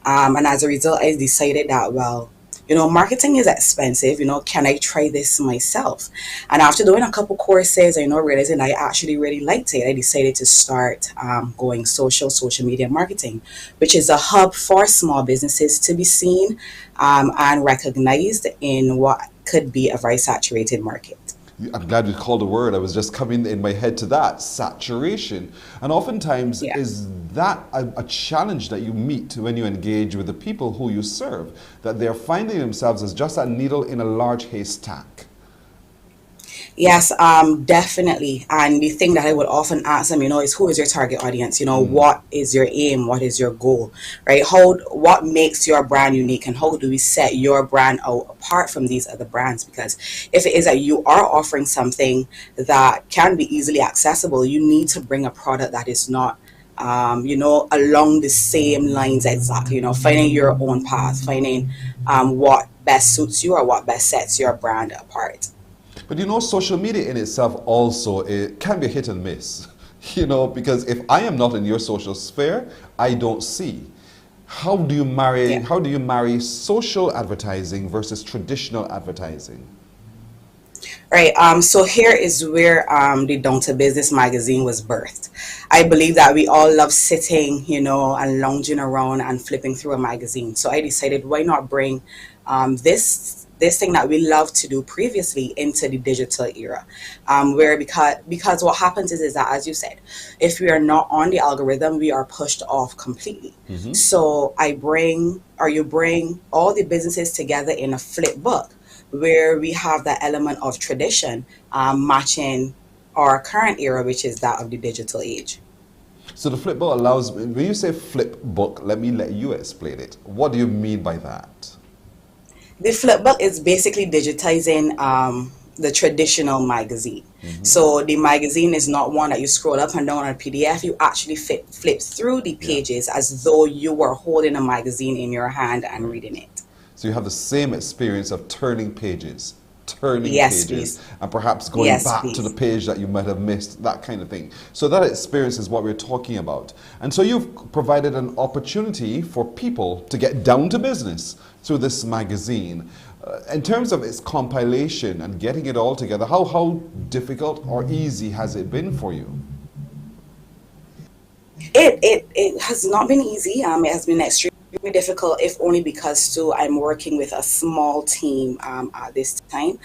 And as a result, I decided that, well, marketing is expensive. Can I try this myself? And after doing a couple courses, realizing I actually really liked it, I decided to start Going Social Media Marketing, which is a hub for small businesses to be seen and recognized in what could be a very saturated market. I'm glad you called a word. I was just coming in my head to that, saturation. And oftentimes, is that a challenge that you meet when you engage with the people who you serve, that they're finding themselves as just a needle in a large haystack? Yes, definitely. And the thing that I would often ask them, is who is your target audience? What is your aim? What is your goal, right? What makes your brand unique, and how do we set your brand out apart from these other brands? Because if it is that you are offering something that can be easily accessible, you need to bring a product that is not along the same lines exactly, finding your own path, finding what best suits you or what best sets your brand apart. But social media in itself also, it can be hit and miss, because if I am not in your social sphere, I don't see. How do you marry social advertising versus traditional advertising? Right. So here is where the Down to Business magazine was birthed. I believe that we all love sitting, and lounging around and flipping through a magazine. So I decided, why not bring this thing that we loved to do previously into the digital era, where because what happens is that, as you said, if we are not on the algorithm, we are pushed off completely. Mm-hmm. So you bring all the businesses together in a flip book, where we have the element of tradition matching our current era, which is that of the digital age. So the flip book allows, when you say flip book, let you explain it. What do you mean by that? The flip book is basically digitizing the traditional magazine. Mm-hmm. So the magazine is not one that you scroll up and down on a PDF. You actually flip through the pages as though you were holding a magazine in your hand and reading it. So you have the same experience of turning pages, please. and perhaps going back to the page that you might have missed, that kind of thing. So that experience is what we're talking about. And so you've provided an opportunity for people to get down to business through this magazine. In terms of its compilation and getting it all together, how difficult or easy has it been for you? It has not been easy. It has been extremely difficult, if only because I'm working with a small team at this time.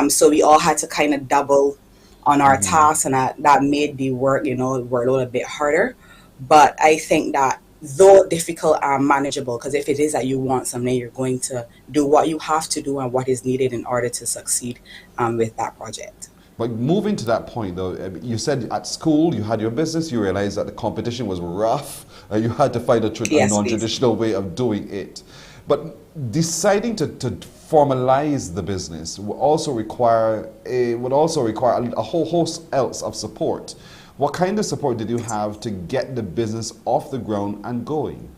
So we all had to kind of double on our tasks, and that made the workload a bit harder. But I think that though difficult, manageable, because if it is that you want something, you're going to do what you have to do and what is needed in order to succeed with that project. But moving to that point, though, you said at school you had your business, you realized that the competition was rough, you had to find a non-traditional way of doing it. But deciding to formalize the business would also require a whole host else of support. What kind of support did you have to get the business off the ground and going?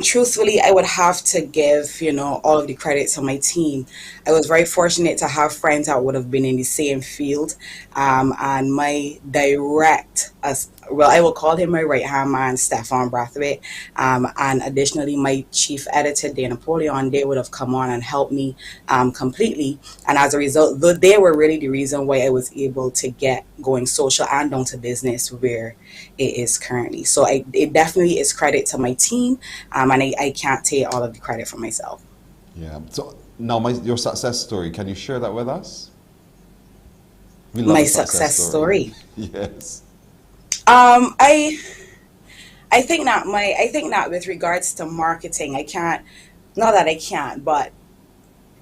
Truthfully, I would have to give, all of the credit to my team. I was very fortunate to have friends that would have been in the same field. And my direct, I will call him my right-hand man, Stefan Brathwaite. And additionally, my chief editor, Dan Napoleon, they would have come on and helped me completely. And as a result, they were really the reason why I was able to get Going Social and Down to Business where it is currently. So it definitely is credit to my team. And I can't take all of the credit for myself. Yeah. So now your success story, can you share that with us? We love My a success story. story. Yes. I think that with regards to marketing, I can't, not that I can't, but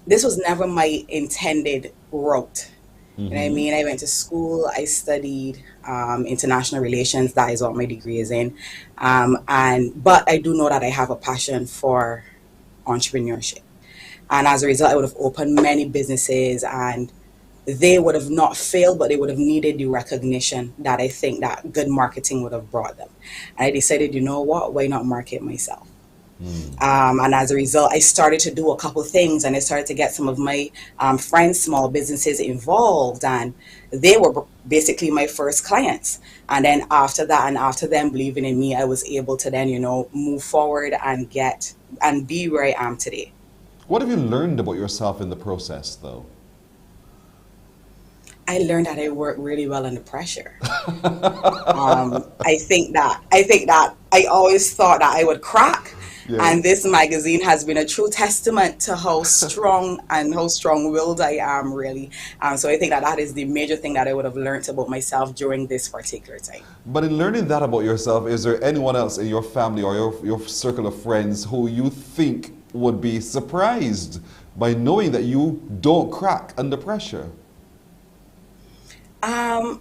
this was never my intended route. You know what I Mm-hmm. mean? I went to school, I studied international relations, that is what my degree is in. But I do know that I have a passion for entrepreneurship. And as a result, I would have opened many businesses and they would have not failed, but they would have needed the recognition that I think that good marketing would have brought them. And I decided, you know what, why not market myself? And as a result, I started to do a couple things and I started to get some of my friends, small businesses involved. And they were basically my first clients. And then after that, and after them believing in me, I was able to then, move forward and be where I am today. What have you learned about yourself in the process, though? I learned that I work really well under pressure. I think that I always thought that I would crack. Yeah. And this magazine has been a true testament to how strong and how strong-willed I am, really. So I think that is the major thing that I would have learned about myself during this particular time. But in learning that about yourself, is there anyone else in your family or your circle of friends who you think would be surprised by knowing that you don't crack under pressure?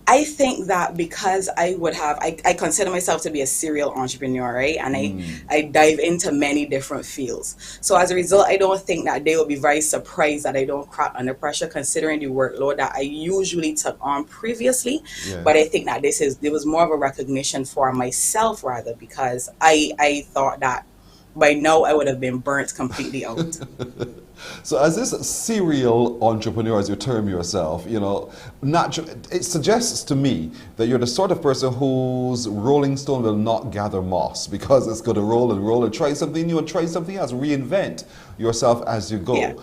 I think that because I consider myself to be a serial entrepreneur, right? And I dive into many different fields. So as a result, I don't think that they will be very surprised that I don't crack under pressure, considering the workload that I usually took on previously. Yeah. But I think that there was more of a recognition for myself rather, because I thought that by now I would have been burnt completely out. So as this serial entrepreneur, as you term yourself, it suggests to me that you're the sort of person whose rolling stone will not gather moss, because it's going to roll and roll and try something new and try something else, reinvent yourself as you go. Yeah.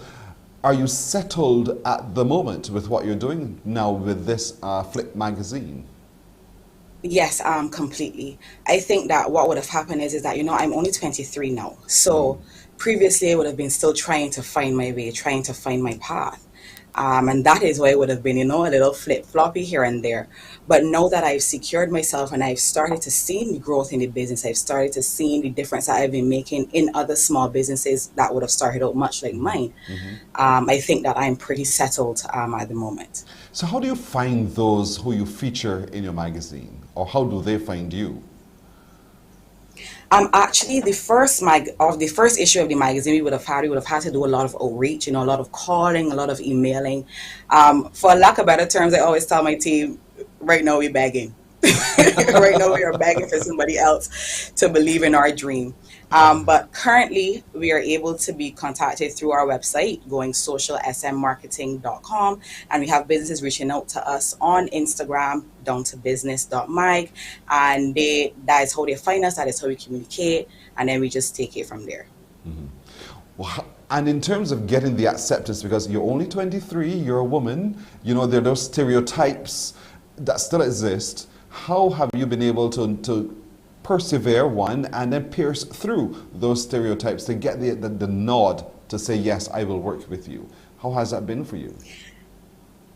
Are you settled at the moment with what you're doing now with this Flip magazine? Yes, completely. I think that what would have happened is that, I'm only 23 now. So previously I would have been still trying to find my way, trying to find my path. And that is why it would have been, a little flip-floppy here and there. But now that I've secured myself and I've started to see the growth in the business, I've started to see the difference that I've been making in other small businesses that would have started out much like mine. I think that I'm pretty settled at the moment. So how do you find those who you feature in your magazine? Or how do they find you? Actually, the first issue of the magazine, we would have had to do a lot of outreach, a lot of calling, a lot of emailing. For lack of better terms, I always tell my team, right now we're begging. Right now we are begging for somebody else to believe in our dream. But currently we are able to be contacted through our website, going socialsmmarketing.com, and we have businesses reaching out to us on Instagram, downtobusiness.mag, and that is how they find us, that is how we communicate, and then we just take it from there. Well, and in terms of getting the acceptance, because you're only 23, you're a woman, there are those stereotypes that still exist. How have you been able to persevere, one, and then pierce through those stereotypes to get the nod to say, yes, I will work with you? How has that been for you?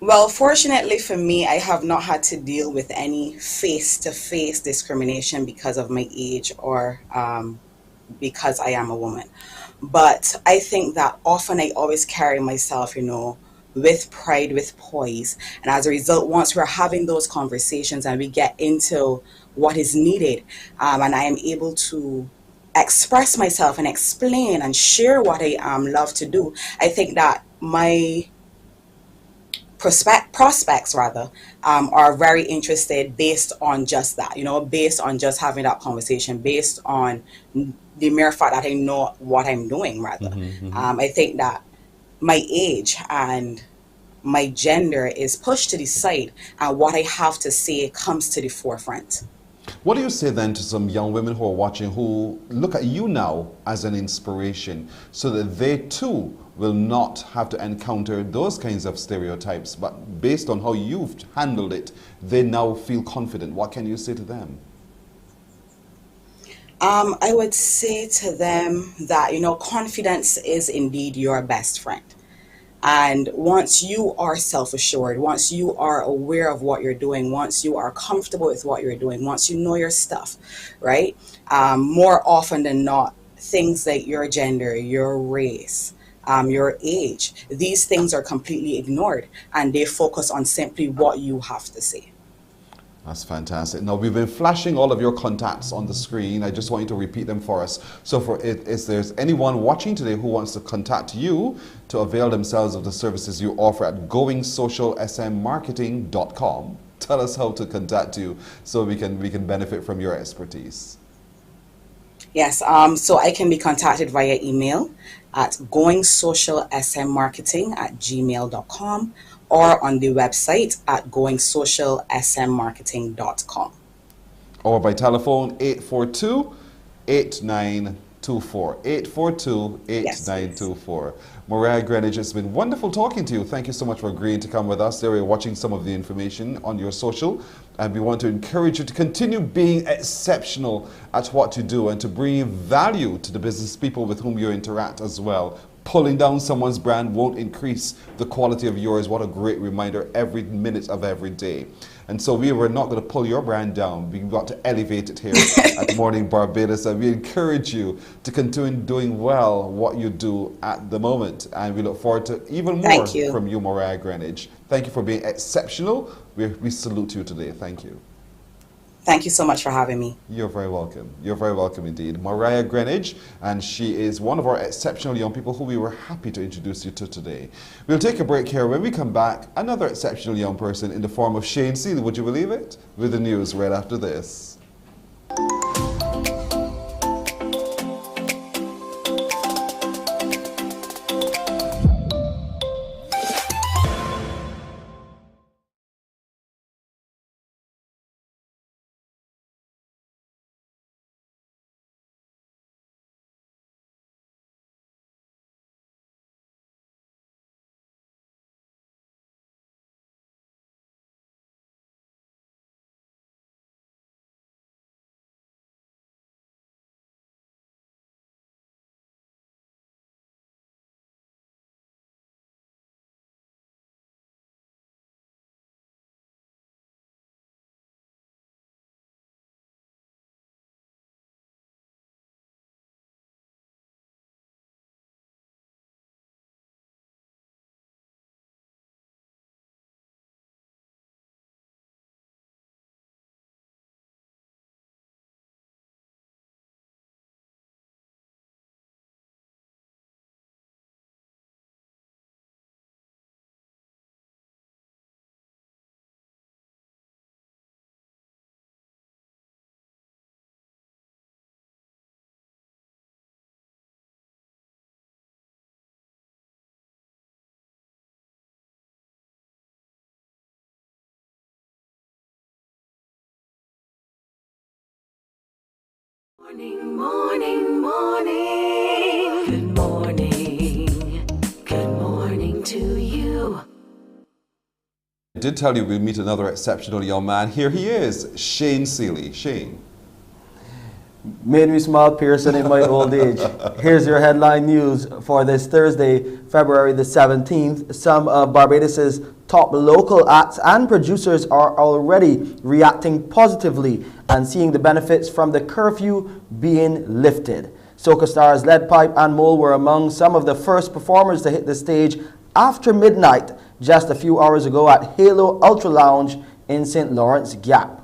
Well, fortunately for me, I have not had to deal with any face-to-face discrimination because of my age or because I am a woman. But I think that often I always carry myself, with pride, with poise. And as a result, once we're having those conversations and we get into what is needed, and I am able to express myself and explain and share what I love to do, I think that my prospects are very interested based on just that, based on just having that conversation, based on the mere fact that I know what I'm doing rather. I think that my age and my gender is pushed to the side, and what I have to say comes to the forefront. What do you say then to some young women who are watching, who look at you now as an inspiration, so that they too will not have to encounter those kinds of stereotypes, but based on how you've handled it, they now feel confident? What can you say to them? I would say to them that, confidence is indeed your best friend. And once you are self-assured, once you are aware of what you're doing, once you are comfortable with what you're doing, once you know your stuff, right? More often than not, things like your gender, your race, your age, these things are completely ignored and they focus on simply what you have to say. That's fantastic. Now, we've been flashing all of your contacts on the screen. I just want you to repeat them for us. So if there's anyone watching today who wants to contact you to avail themselves of the services you offer at goingsocialsmmarketing.com, tell us how to contact you so we can benefit from your expertise. Yes, so I can be contacted via email at goingsocialsmmarketing@gmail.com or on the website at goingsocialsmmarketing.com. Or by telephone 842-8924. 842-8924. Mariah Greenidge, it's been wonderful talking to you. Thank you so much for agreeing to come with us. There we're watching some of the information on your social, and we want to encourage you to continue being exceptional at what you do and to bring value to the business people with whom you interact as well. Pulling down someone's brand won't increase the quality of yours. What a great reminder every minute of every day. And so we were not going to pull your brand down. We've got to elevate it here at Mornin Barbados. And we encourage you to continue doing well what you do at the moment. And we look forward to even more from you, Mariah Greenidge. Thank you for being exceptional. We salute you today. Thank you. Thank you so much for having me. You're very welcome. You're very welcome indeed. Mariah Greenidge, and she is one of our exceptional young people who we were happy to introduce you to today. We'll take a break here. When we come back, another exceptional young person in the form of Shane Seeley, would you believe it? With the news right after this. Morning, morning, morning. Good morning. Good morning to you. I did tell you we'll meet another exceptional young man. Here he is, Shane Seeley. Shane. Made me smile, Pearson, in my old age. Here's your headline news for this Thursday, February the 17th. Some of Barbados's top local acts and producers are already reacting positively and seeing the benefits from the curfew being lifted. Soca stars Lead Pipe and Mole were among some of the first performers to hit the stage after midnight just a few hours ago at Halo Ultra Lounge in St. Lawrence Gap.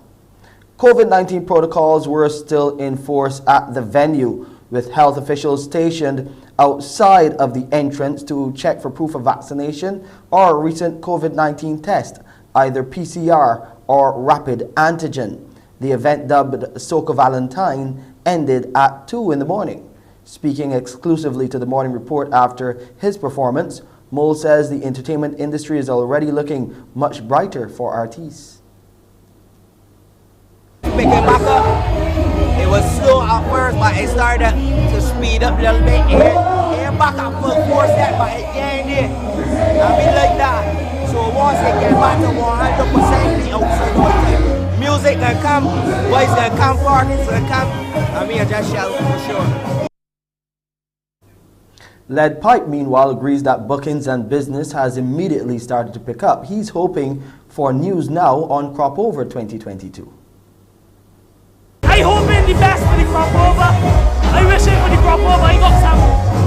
COVID-19 protocols were still in force at the venue, with health officials stationed outside of the entrance to check for proof of vaccination or a recent COVID-19 test, either PCR or rapid antigen. The event, dubbed Soca Valentine, ended at 2 in the morning. Speaking exclusively to the Morning Report after his performance, Mole says the entertainment industry is already looking much brighter for artists. Picking back up. It was slow at first, but it started to speed up a little bit. Here back at full force that, but it gained it. I mean like that. So once it get back to 100%, the outside music gonna come, boys gonna come, parties gonna come. I mean I just shall for sure. Lead Pipe, meanwhile, agrees that bookings and business has immediately started to pick up. He's hoping for news now on Crop Over 2022. I hoping the best for the Crop Over. I wishing for the Crop Over. I got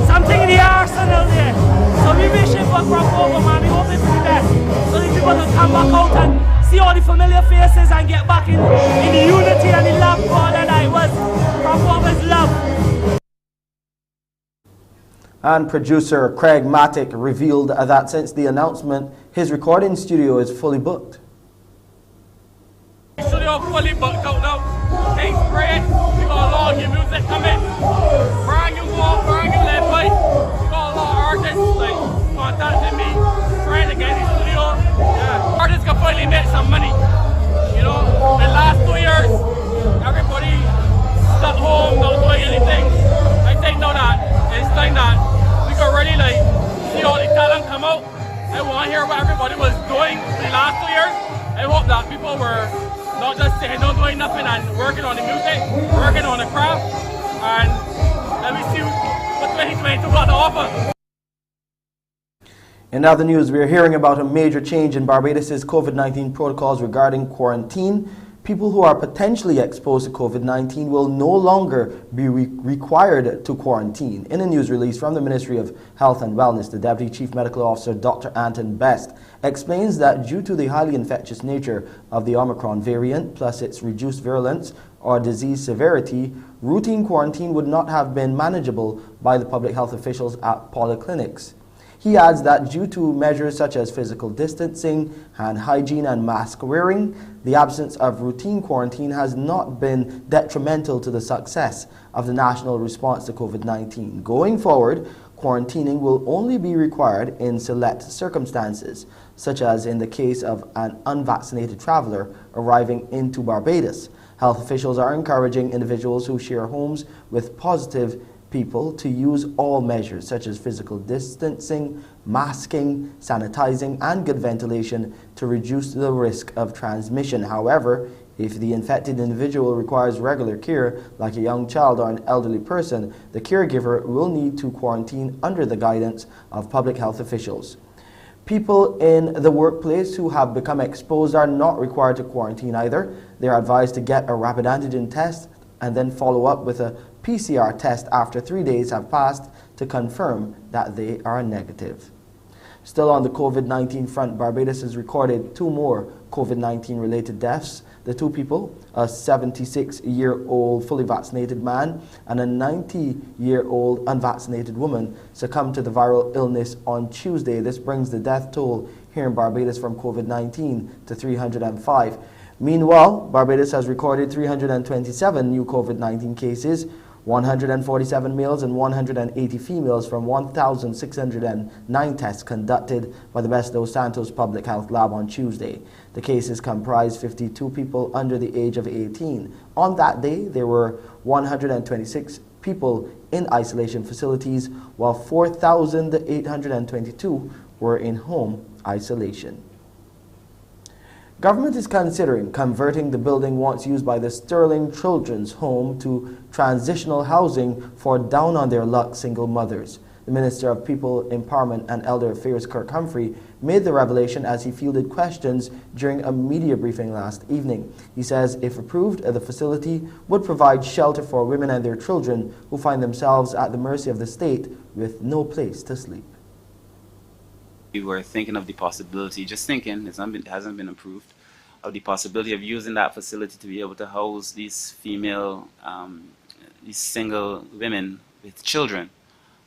something in the arsenal there. So we wishing for Crop Over, man. We hoping for the best. So the people will come back out and see all the familiar faces and get back in the unity and the love for all that I was. Crop Over's love. And producer Craig Matic revealed that since the announcement, his recording studio is fully booked. Studio fully booked out now. Things great. We got a lot of new music coming. Brand new Lead Pipe. We got a lot of artists like contacting me, trying to get in the studio. Yeah. Artists can finally make some money. You know, the last 2 years, everybody stuck home, not doing anything. I think now that it's time that we can really like see all the talent come out. I want to hear what everybody was doing the last 2 years. I hope that people were not just sitting down doing nothing and working on the music, working on the craft, and let me see what 2022 got to offer. In other news, we are hearing about a major change in Barbados' COVID-19 protocols regarding quarantine. People who are potentially exposed to COVID-19 will no longer be required to quarantine. In a news release from the Ministry of Health and Wellness, the Deputy Chief Medical Officer, Dr. Anton Best, explains that due to the highly infectious nature of the Omicron variant, plus its reduced virulence or disease severity, routine quarantine would not have been manageable by the public health officials at polyclinics. He adds that due to measures such as physical distancing, hand hygiene and mask wearing, the absence of routine quarantine has not been detrimental to the success of the national response to COVID-19. Going forward, quarantining will only be required in select circumstances, such as in the case of an unvaccinated traveler arriving into Barbados. Health officials are encouraging individuals who share homes with positive people to use all measures such as physical distancing, masking, sanitizing, and good ventilation to reduce the risk of transmission. However, if the infected individual requires regular care, like a young child or an elderly person, the caregiver will need to quarantine under the guidance of public health officials. People in the workplace who have become exposed are not required to quarantine either. They are advised to get a rapid antigen test and then follow up with a PCR test after 3 days have passed to confirm that they are negative. Still on the COVID-19 front, Barbados has recorded 2 more COVID-19 related deaths. The 2 people, a 76-year-old fully vaccinated man and a 90-year-old unvaccinated woman, succumbed to the viral illness on Tuesday. This brings the death toll here in Barbados from COVID-19 to 305. Meanwhile, Barbados has recorded 327 new COVID-19 cases, 147 males and 180 females from 1,609 tests conducted by the Best Dos Santos Public Health Lab on Tuesday. The cases comprised 52 people under the age of 18. On that day, there were 126 people in isolation facilities, while 4,822 were in home isolation. Government is considering converting the building once used by the Sterling Children's Home to transitional housing for down-on-their-luck single mothers. The Minister of People Empowerment and Elder Affairs, Kirk Humphrey, made the revelation as he fielded questions during a media briefing last evening. He says if approved, the facility would provide shelter for women and their children who find themselves at the mercy of the state with no place to sleep. We were thinking of the possibility, it hasn't been approved, of the possibility of using that facility to be able to house these female, these single women with children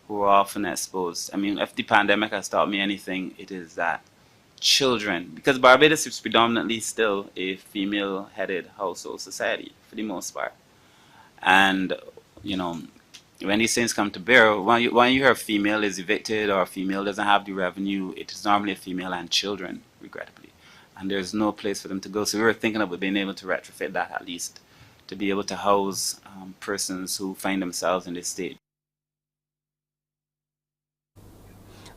who are often exposed. I mean, if the pandemic has taught me anything, it is that children, because Barbados is predominantly still a female-headed household society for the most part. And, you know, when these things come to bear, when you hear a female is evicted or a female doesn't have the revenue, it is normally a female and children, regrettably. And there's no place for them to go. So we were thinking of being able to retrofit that at least, to be able to house persons who find themselves in this state.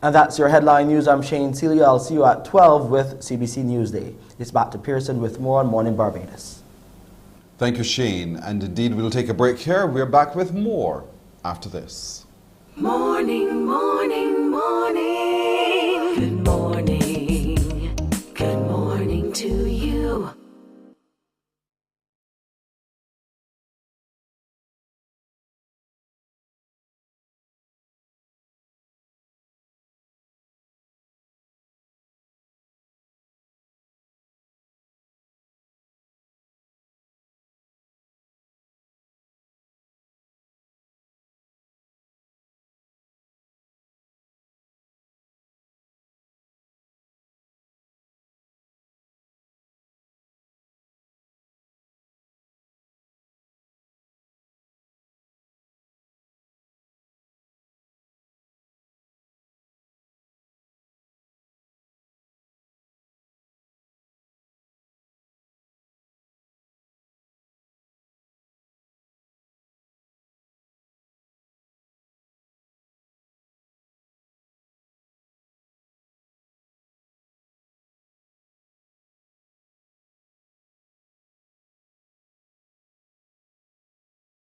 And that's your headline news. I'm Shane Celia. I'll see you at 12 with CBC Newsday. It's back to Pearson with more on Morning Barbados. Thank you, Shane. And indeed, we'll take a break here. We're back with more after this. Morning, morning, morning. Good morning. Good morning to you.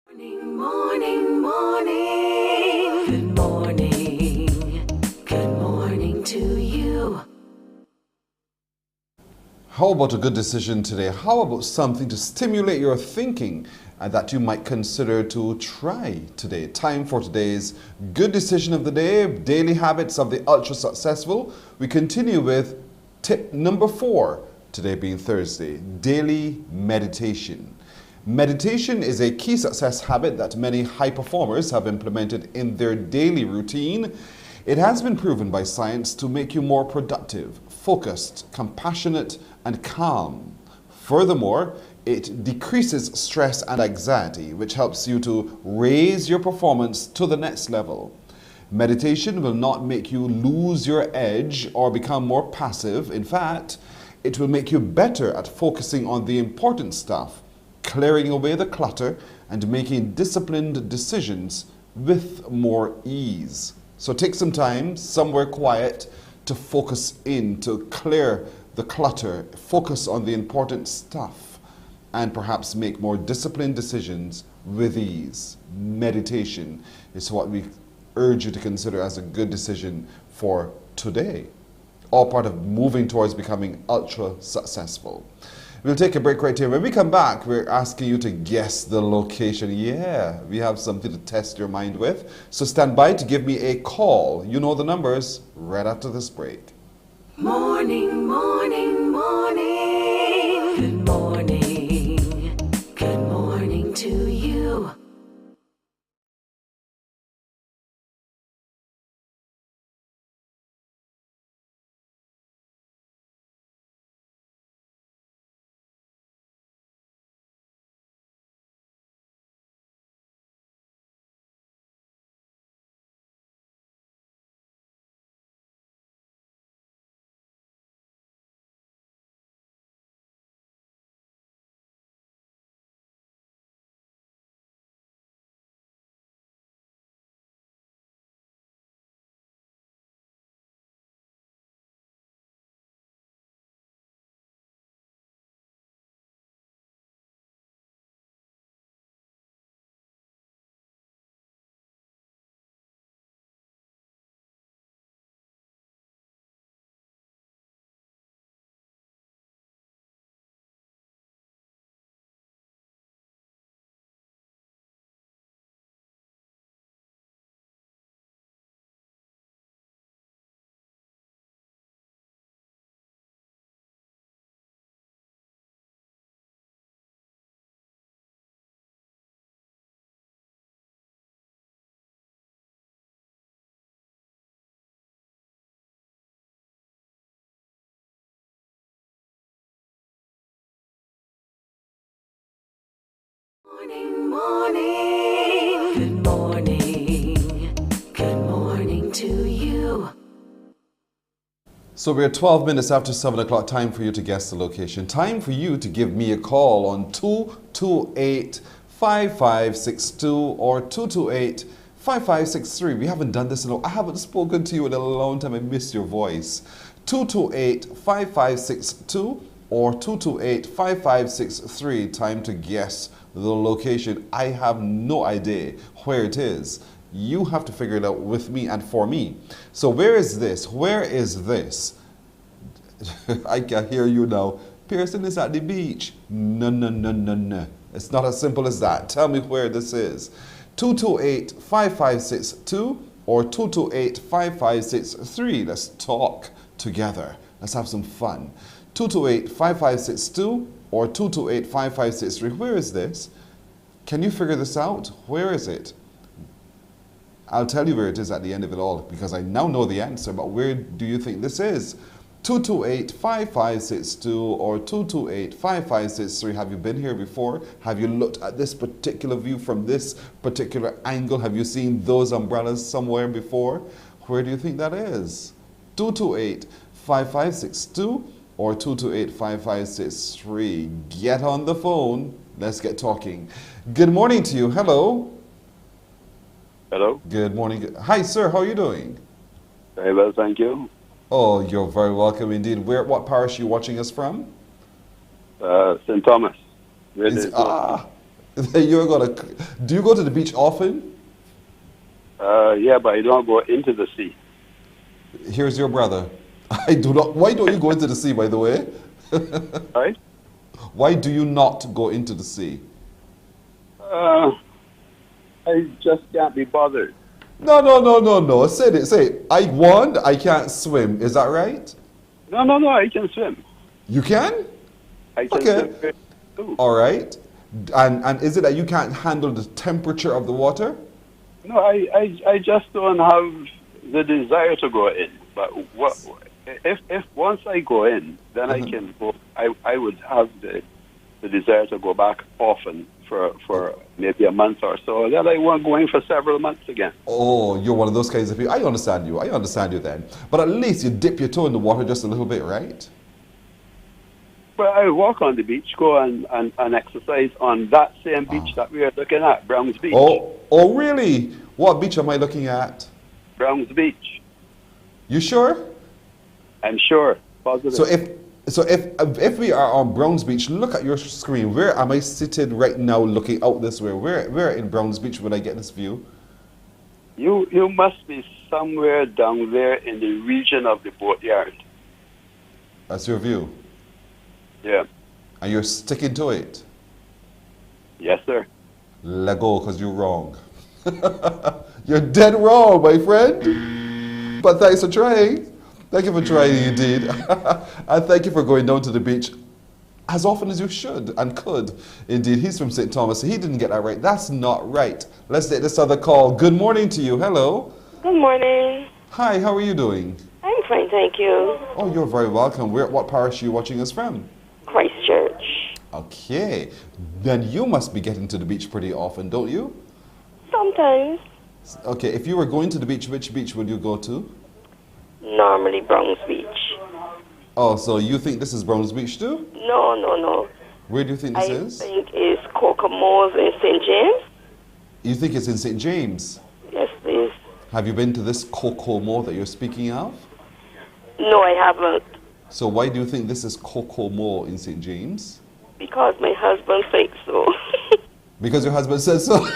Morning, morning, morning. Good morning. Good morning to you. How about a good decision today? How about something to stimulate your thinking and that you might consider to try today? Time for today's good decision of the day, daily habits of the ultra successful. We continue with tip number 4, today being Thursday, daily meditation. Meditation is a key success habit that many high performers have implemented in their daily routine. It has been proven by science to make you more productive, focused, compassionate, and calm. Furthermore, it decreases stress and anxiety, which helps you to raise your performance to the next level. Meditation will not make you lose your edge or become more passive. In fact, it will make you better at focusing on the important stuff, clearing away the clutter, and making disciplined decisions with more ease. So take some time, somewhere quiet, to focus in, to clear the clutter, focus on the important stuff, and perhaps make more disciplined decisions with ease. Meditation is what we urge you to consider as a good decision for today. All part of moving towards becoming ultra successful. We'll take a break right here. When we come back, we're asking you to guess the location. Yeah, we have something to test your mind with. So stand by to give me a call. You know the numbers right after this break. Morning, morning, morning. Good morning. Good morning to you. Morning, morning. Good morning. Good morning to you. So we're 12 minutes after 7 o'clock. Time for you to guess the location. Time for you to give me a call on 228-5562 or 228-5563. We haven't done this in I haven't spoken to you in a long time. I miss your voice. 228-5562 or 228-5563. Time to guess the location. I have no idea where it is. You have to figure it out with me and for me. So where is this? Where is this? I can hear you now. Pearson is at the beach. No, no, no, no, no. It's not as simple as that. Tell me where this is. 228-5562 or 228-5563. Let's talk together. Let's have some fun. 228-5562 or 228-5563. Where is this? Can you figure this out? Where is it? I'll tell you where it is at the end of it all because I now know the answer, but where do you think this is? 228-5562 or 228-5563. Have you been here before? Have you looked at this particular view from this particular angle? Have you seen those umbrellas somewhere before? Where do you think that is? 228-5562 or 228-5563. Get on the phone. Let's get talking. Good morning to you. Hello. Hello. Good morning. Hi, sir. How are you doing? Very well, thank you. Oh, you're very welcome indeed. What parish are you watching us from? St. Thomas. You're gonna. Do you go to the beach often? Yeah, but I don't go into the sea. Here's your brother. I do not. Why don't you go into the sea, by the way? Right? Why do you not go into the sea? I just can't be bothered. No. Say it. Say it. I can't swim. Is that right? No, I can swim. You can? I can swim too. All right. And is it that you can't handle the temperature of the water? No, I just don't have the desire to go in. But if once I go in, then I can go. I would have the desire to go back often for maybe a month or so. Then I won't go in for several months again. Oh, you're one of those kinds of people. I understand you then. But at least you dip your toe in the water just a little bit, right? Well, I walk on the beach, go and exercise on that same beach that we are looking at, Browns Beach. Oh, really? What beach am I looking at? Browns Beach. You sure? I'm sure. Positive. So if we are on Browns Beach, look at your screen. Where am I sitting right now looking out this way? Where in Browns Beach would I get this view? You must be somewhere down there in the region of the boatyard. That's your view? Yeah. And you're sticking to it? Yes, sir. Let go, because you're wrong. You're dead wrong, my friend. But thanks for trying. Thank you for trying indeed. And thank you for going down to the beach as often as you should and could. Indeed, he's from St. Thomas. He didn't get that right. That's not right. Let's take this other call. Good morning to you. Hello. Good morning. Hi, how are you doing? I'm fine, thank you. Oh, you're very welcome. What parish are you watching us from? Christchurch. Okay. Then you must be getting to the beach pretty often, don't you? Sometimes. Okay, if you were going to the beach, which beach would you go to? Normally Browns Beach. Oh, so you think this is Browns Beach too? No. Where do you think this is? I think it's Kokomo's in St. James. You think it's in St. James? Yes, please. Have you been to this Kokomo that you're speaking of? No, I haven't. So why do you think this is Kokomo in St. James? Because my husband thinks so. Because your husband says so?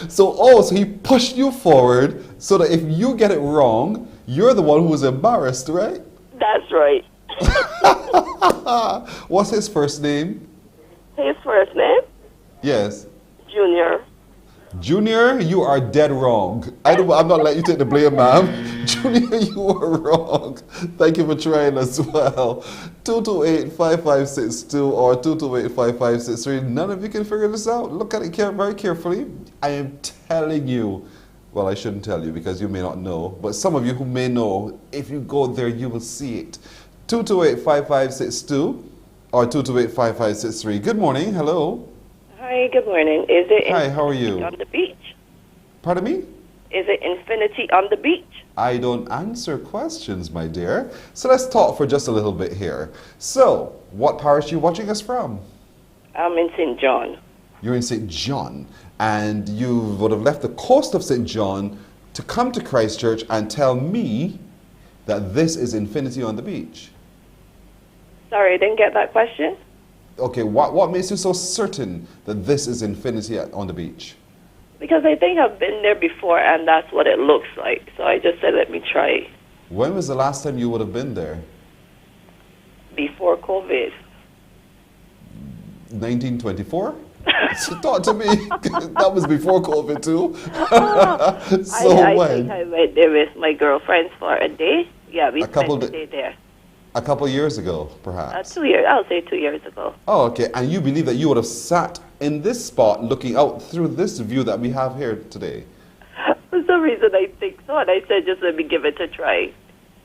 So he pushed you forward so that if you get it wrong, you're the one who's embarrassed, right? That's right. What's his first name? His first name? Yes. Junior. Junior, you are dead wrong. I'm not letting you take the blame, ma'am. Junior, you are wrong. Thank you for trying as well. 228-5562 or 228-5563. None of you can figure this out. Look at it very carefully. I am telling you. Well, I shouldn't tell you because you may not know. But some of you who may know, if you go there, you will see it. 228-5562 or 228-5563. Good morning. Hello. Hi, good morning. Is it Hi, how are you? On the beach? Pardon me? Is it Infinity on the beach? I don't answer questions, my dear. So let's talk for just a little bit here. So, what parish are you watching us from? I'm in St. John. You're in St. John. And you would have left the coast of St. John to come to Christchurch and tell me that this is Infinity on the beach. Sorry, I didn't get that question. Okay, what makes you so certain that this is Infinity on the beach? Because I think I've been there before and that's what it looks like. So I just said, let me try When was the last time you would have been there? before COVID. 1924? Talk to me. That was before COVID too. So I when? think I went there with my girlfriends for a day. Yeah, we spent a day there. A couple years ago, perhaps. 2 years, I'll say 2 years ago. Oh, okay. And you believe that you would have sat in this spot looking out through this view that we have here today? For some reason, I think so. And I said, just let me give it a try.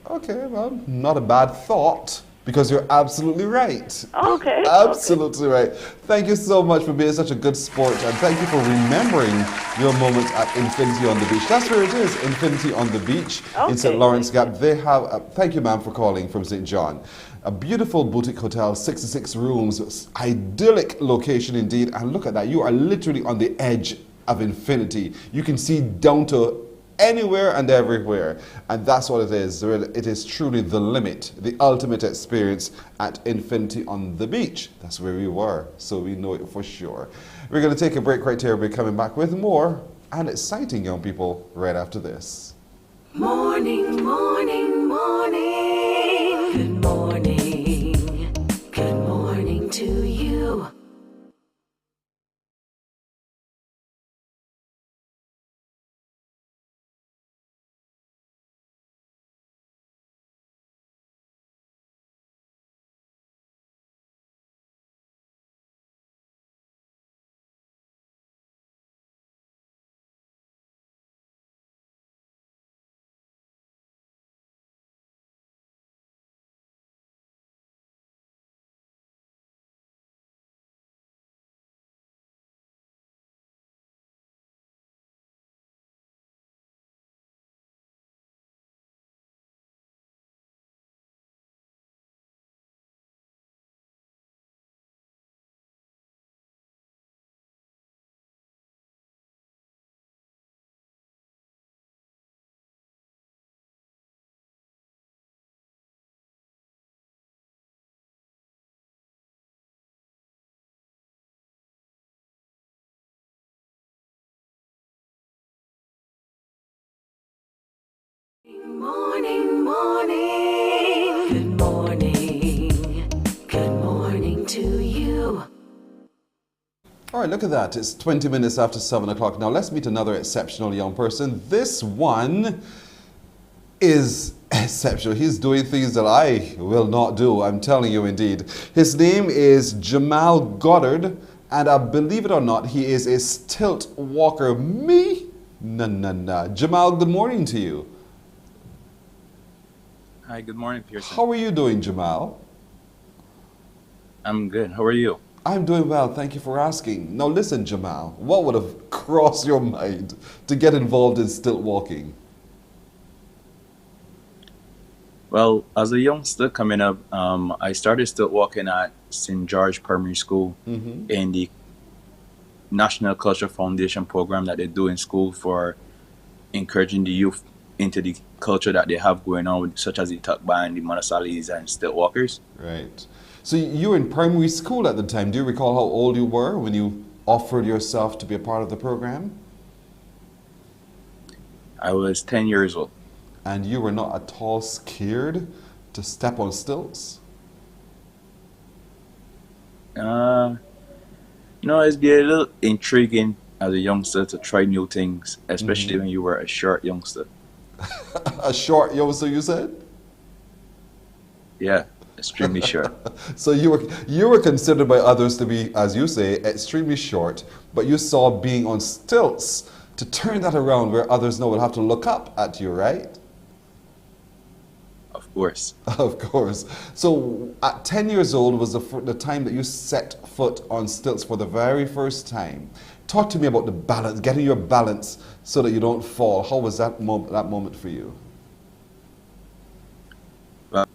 Okay, well, not a bad thought. Because you're absolutely right. Okay. Absolutely right. Thank you so much for being such a good sport, and thank you for remembering your moment at Infinity on the Beach. That's where it is, Infinity on the Beach in St. Lawrence Gap. They have, thank you ma'am for calling from St. John. A beautiful boutique hotel, 66 rooms, idyllic location indeed. And look at that, you are literally on the edge of infinity. You can see down to anywhere and everywhere, and that's what it is. It is truly the limit, the ultimate experience at Infinity on the Beach. That's where we were, so we know it for sure. We're going to take a break right here. We're coming back with more and exciting young people right after this. Morning, morning, morning. Good morning. Good morning to you. Morning, morning. Good morning. Good morning to you. All right, look at that. It's 20 minutes after 7 o'clock. Now let's meet another exceptional young person. This one is exceptional. He's doing things that I will not do. I'm telling you indeed. His name is Jamal Goddard, and believe it or not, he is a stilt walker. Me? Nah. Jamal, good morning to you. Hi, good morning, Pearson. How are you doing, Jamal? I'm good. How are you? I'm doing well. Thank you for asking. Now listen, Jamal, what would have crossed your mind to get involved in stilt walking? Well, as a youngster coming up, I started stilt walking at St. George Primary School in the National Culture Foundation program that they do in school for encouraging the youth into the culture that they have going on, such as the tuck band, the monosalis, and stilt walkers. Right. So you were in primary school at the time. Do you recall how old you were when you offered yourself to be a part of the program? I was 10 years old. And you were not at all scared to step on stilts? No, it's been a little intriguing as a youngster to try new things, especially when you were a short youngster. A short youngster, you said? Yeah, extremely short. So you were considered by others to be, as you say, extremely short, but you saw being on stilts to turn that around where others now will have to look up at you, right? Of course. Of course. So at 10 years old was the time that you set foot on stilts for the very first time. Talk to me about the balance, getting your balance so that you don't fall. How was that moment for you? Well,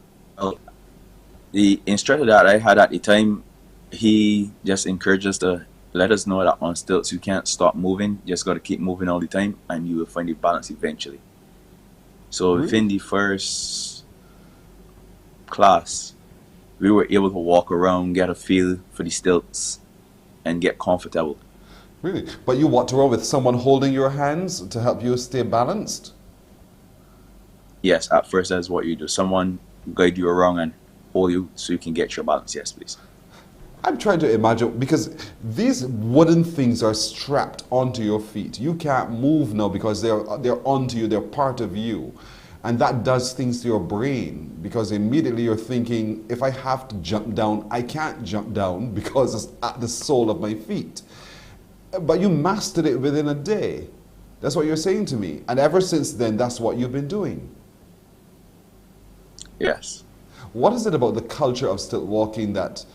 the instructor that I had at the time, he just encouraged us to let us know that on stilts you can't stop moving, you just got to keep moving all the time and you will find the balance eventually. So within the first class, we were able to walk around, get a feel for the stilts and get comfortable. Really? But you walked around with someone holding your hands to help you stay balanced? Yes, at first that's what you do. Someone guide you around and hold you so you can get your balance. Yes, please. I'm trying to imagine, because these wooden things are strapped onto your feet. You can't move now because they're onto you, they're part of you. And that does things to your brain, because immediately you're thinking, if I have to jump down, I can't jump down because it's at the sole of my feet. But you mastered it within a day. That's what you're saying to me. And ever since then, that's what you've been doing. Yes. What is it about the culture of stilt walking that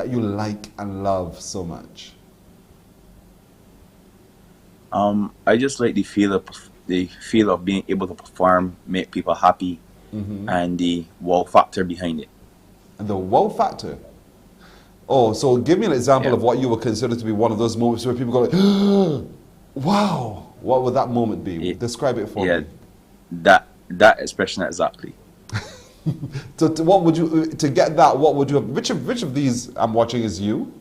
you like and love so much? I just like the feel of being able to perform, make people happy, and the wow factor behind it. And the wow factor? Oh, so give me an example of what you would consider to be one of those moments where people go like, wow. What would that moment be? Describe it for me. That expression exactly. So what would you, to get that, what would you have, which of these I'm watching is you?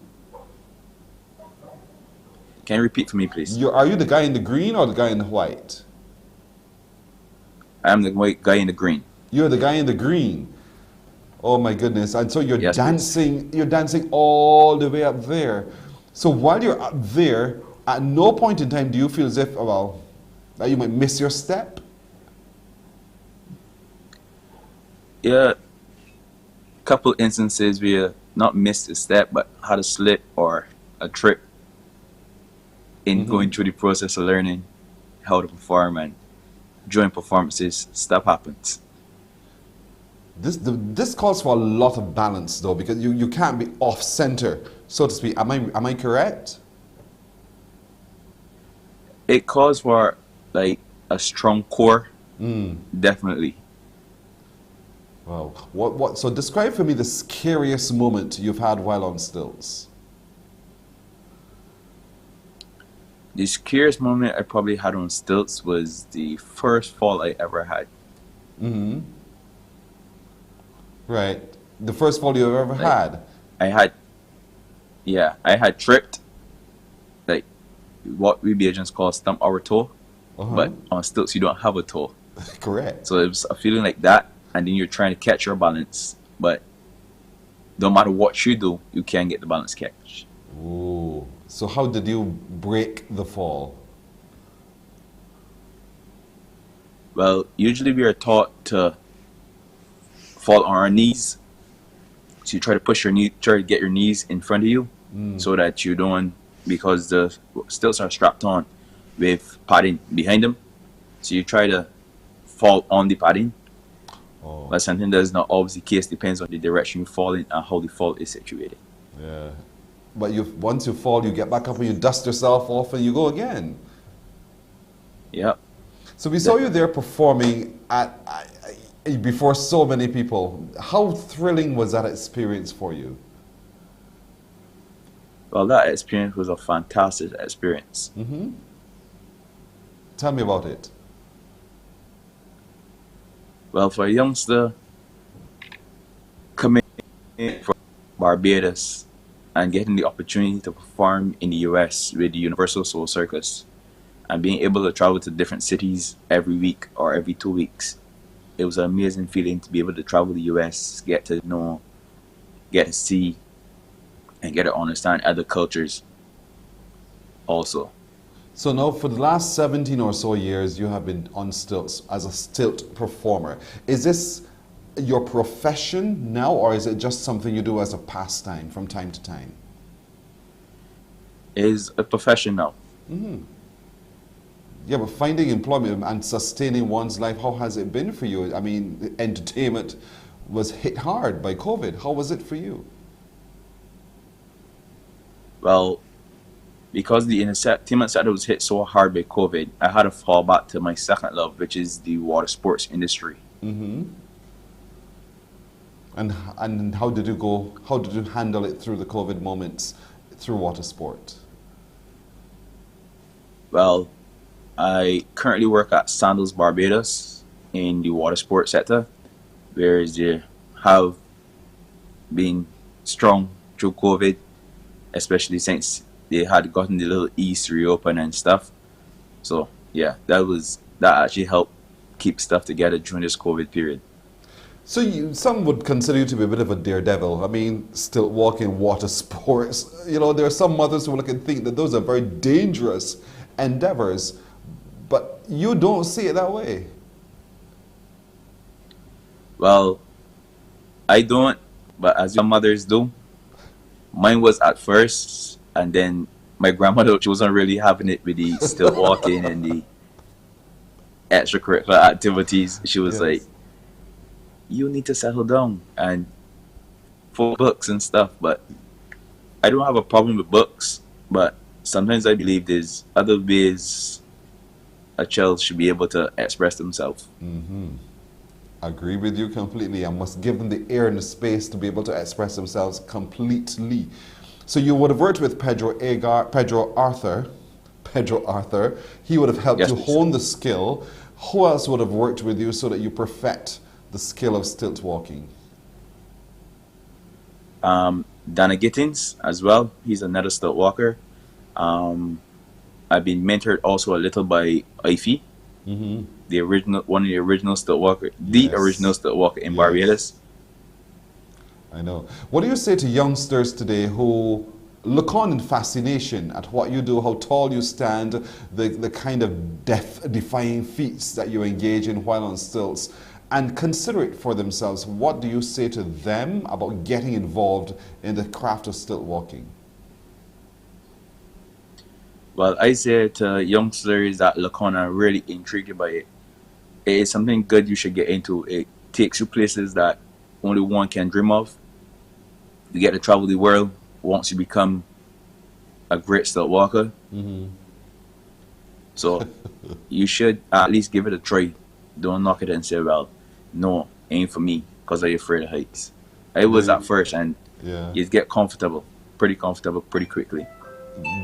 Can you repeat for me, please? Are you the guy in the green or the guy in the white? I'm the white guy in the green. You're the guy in the green. Oh my goodness. And so you're dancing, you're dancing all the way up there. So while you're up there, at no point in time do you feel as if, well, that you might miss your step? Yeah, couple instances where not missed a step, but had a slip or a trip in going through the process of learning how to perform, and during performances, stuff happens. This calls for a lot of balance though, because you can't be off center, so to speak. Am I correct? It calls for like a strong core, definitely. Wow. So describe for me the scariest moment you've had while on stilts. The scariest moment I probably had on stilts was the first fall I ever had. Right. The first fall you've ever had? I had tripped, like what we Bajans call stump our toe, but on stilts you don't have a toe. Correct. So it was a feeling like that, and then you're trying to catch your balance, but no matter what you do, you can't get the balance catch. Ooh. So how did you break the fall? Well, usually we are taught to fall on our knees. So you try to get your knees in front of you, so that you don't, because the stilts are strapped on with padding behind them. So you try to fall on the padding. But something that's not always the case, depends on the direction you fall in and how the fall is situated. Yeah. But once you fall, you get back up and you dust yourself off and you go again. Yep. So we saw you there performing before so many people. How thrilling was that experience for you? Well, that experience was a fantastic experience. Tell me about it. Well, for a youngster coming from Barbados and getting the opportunity to perform in the US with the Universal Soul Circus and being able to travel to different cities every week or every 2 weeks, it was an amazing feeling to be able to travel the US, get to know, get to see, and get to understand other cultures also. So now for the last 17 or so years, you have been on stilts as a stilt performer. Is this your profession now, or is it just something you do as a pastime from time to time? It is a profession now. Yeah, but finding employment and sustaining one's life, how has it been for you? I mean, entertainment was hit hard by COVID. How was it for you? Well, because the entertainment sector was hit so hard by COVID, I had to fall back to my second love, which is the water sports industry. And how did you handle it through the COVID moments through water sport? Well, I currently work at Sandals Barbados in the water sports sector, where they have been strong through COVID, especially since they had gotten the little east reopen and stuff. So yeah, that actually helped keep stuff together during this COVID period. So some would consider you to be a bit of a daredevil. I mean, still walking water sports. You know, there are some mothers who look and think that those are very dangerous endeavors, but you don't see it that way. Well, I don't, but as your mothers do. Mine was at first, and then my grandmother, she wasn't really having it with the still walking and the extracurricular activities. She was like, you need to settle down and for books and stuff. But I don't have a problem with books, but sometimes I believe there's other ways a child should be able to express themselves. Agree with you completely. I must give them the air and the space to be able to express themselves completely. So you would have worked with Pedro Arthur. He would have helped you hone the skill. Who else would have worked with you so that you perfect the skill of stilt walking? Dana Gittins as well. He's another stilt walker. I've been mentored also a little by Ify, the original, one of the original stilt walker, original stilt walker in Barbados. I know. What do you say to youngsters today who look on in fascination at what you do, how tall you stand, the kind of death-defying feats that you engage in while on stilts, and consider it for themselves? What do you say to them about getting involved in the craft of stilt walking? Well, I say to youngsters that look on are really intrigued by it, it is something good you should get into. It takes you places that only one can dream of. You get to travel the world once you become a great stilt walker. So you should at least give it a try. Don't knock it and say, well, no, ain't for me because I'm afraid of heights. I was at first, and you get pretty comfortable pretty quickly.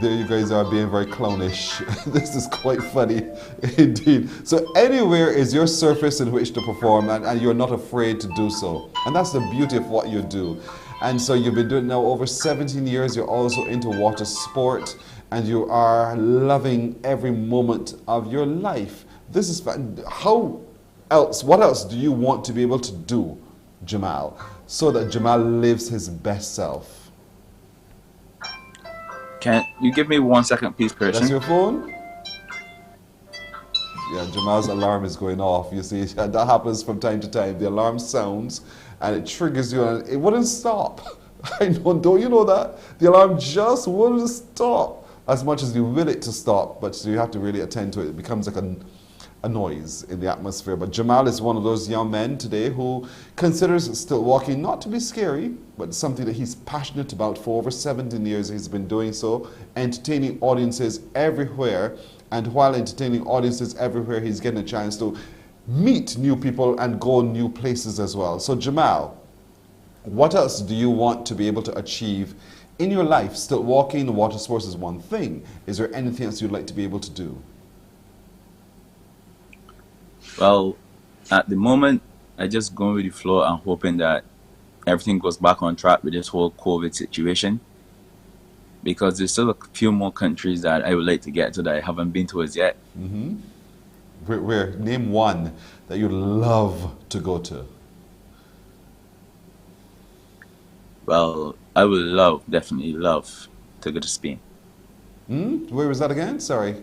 There you guys are being very clownish. This is quite funny indeed. So anywhere is your surface in which to perform, and you're not afraid to do so. And that's the beauty of what you do. And so you've been doing it now over 17 years. You're also into water sport, and you are loving every moment of your life. This is fun. What else do you want to be able to do, Jamal, so that Jamal lives his best self? Can you give me 1 second, please, person? That's your phone? Yeah, Jamal's alarm is going off. You see, that happens from time to time. The alarm sounds and it triggers you, and it wouldn't stop. I know, don't you know that? The alarm just wouldn't stop as much as you will it to stop, but you have to really attend to it. It becomes like a noise in the atmosphere. But Jamal is one of those young men today who considers stilt walking not to be scary, but something that he's passionate about. For over 17 years he's been doing so, entertaining audiences everywhere. And while entertaining audiences everywhere, he's getting a chance to meet new people and go new places as well. So Jamal, what else do you want to be able to achieve in your life? Stilt walking, water sports is one thing. Is there anything else you'd like to be able to do? Well, at the moment, I just go with the flow and hoping that everything goes back on track with this whole COVID situation. Because there's still a few more countries that I would like to get to that I haven't been to as yet. Where? Name one that you'd love to go to. Well, I would definitely love to go to Spain. Where was that again? Sorry.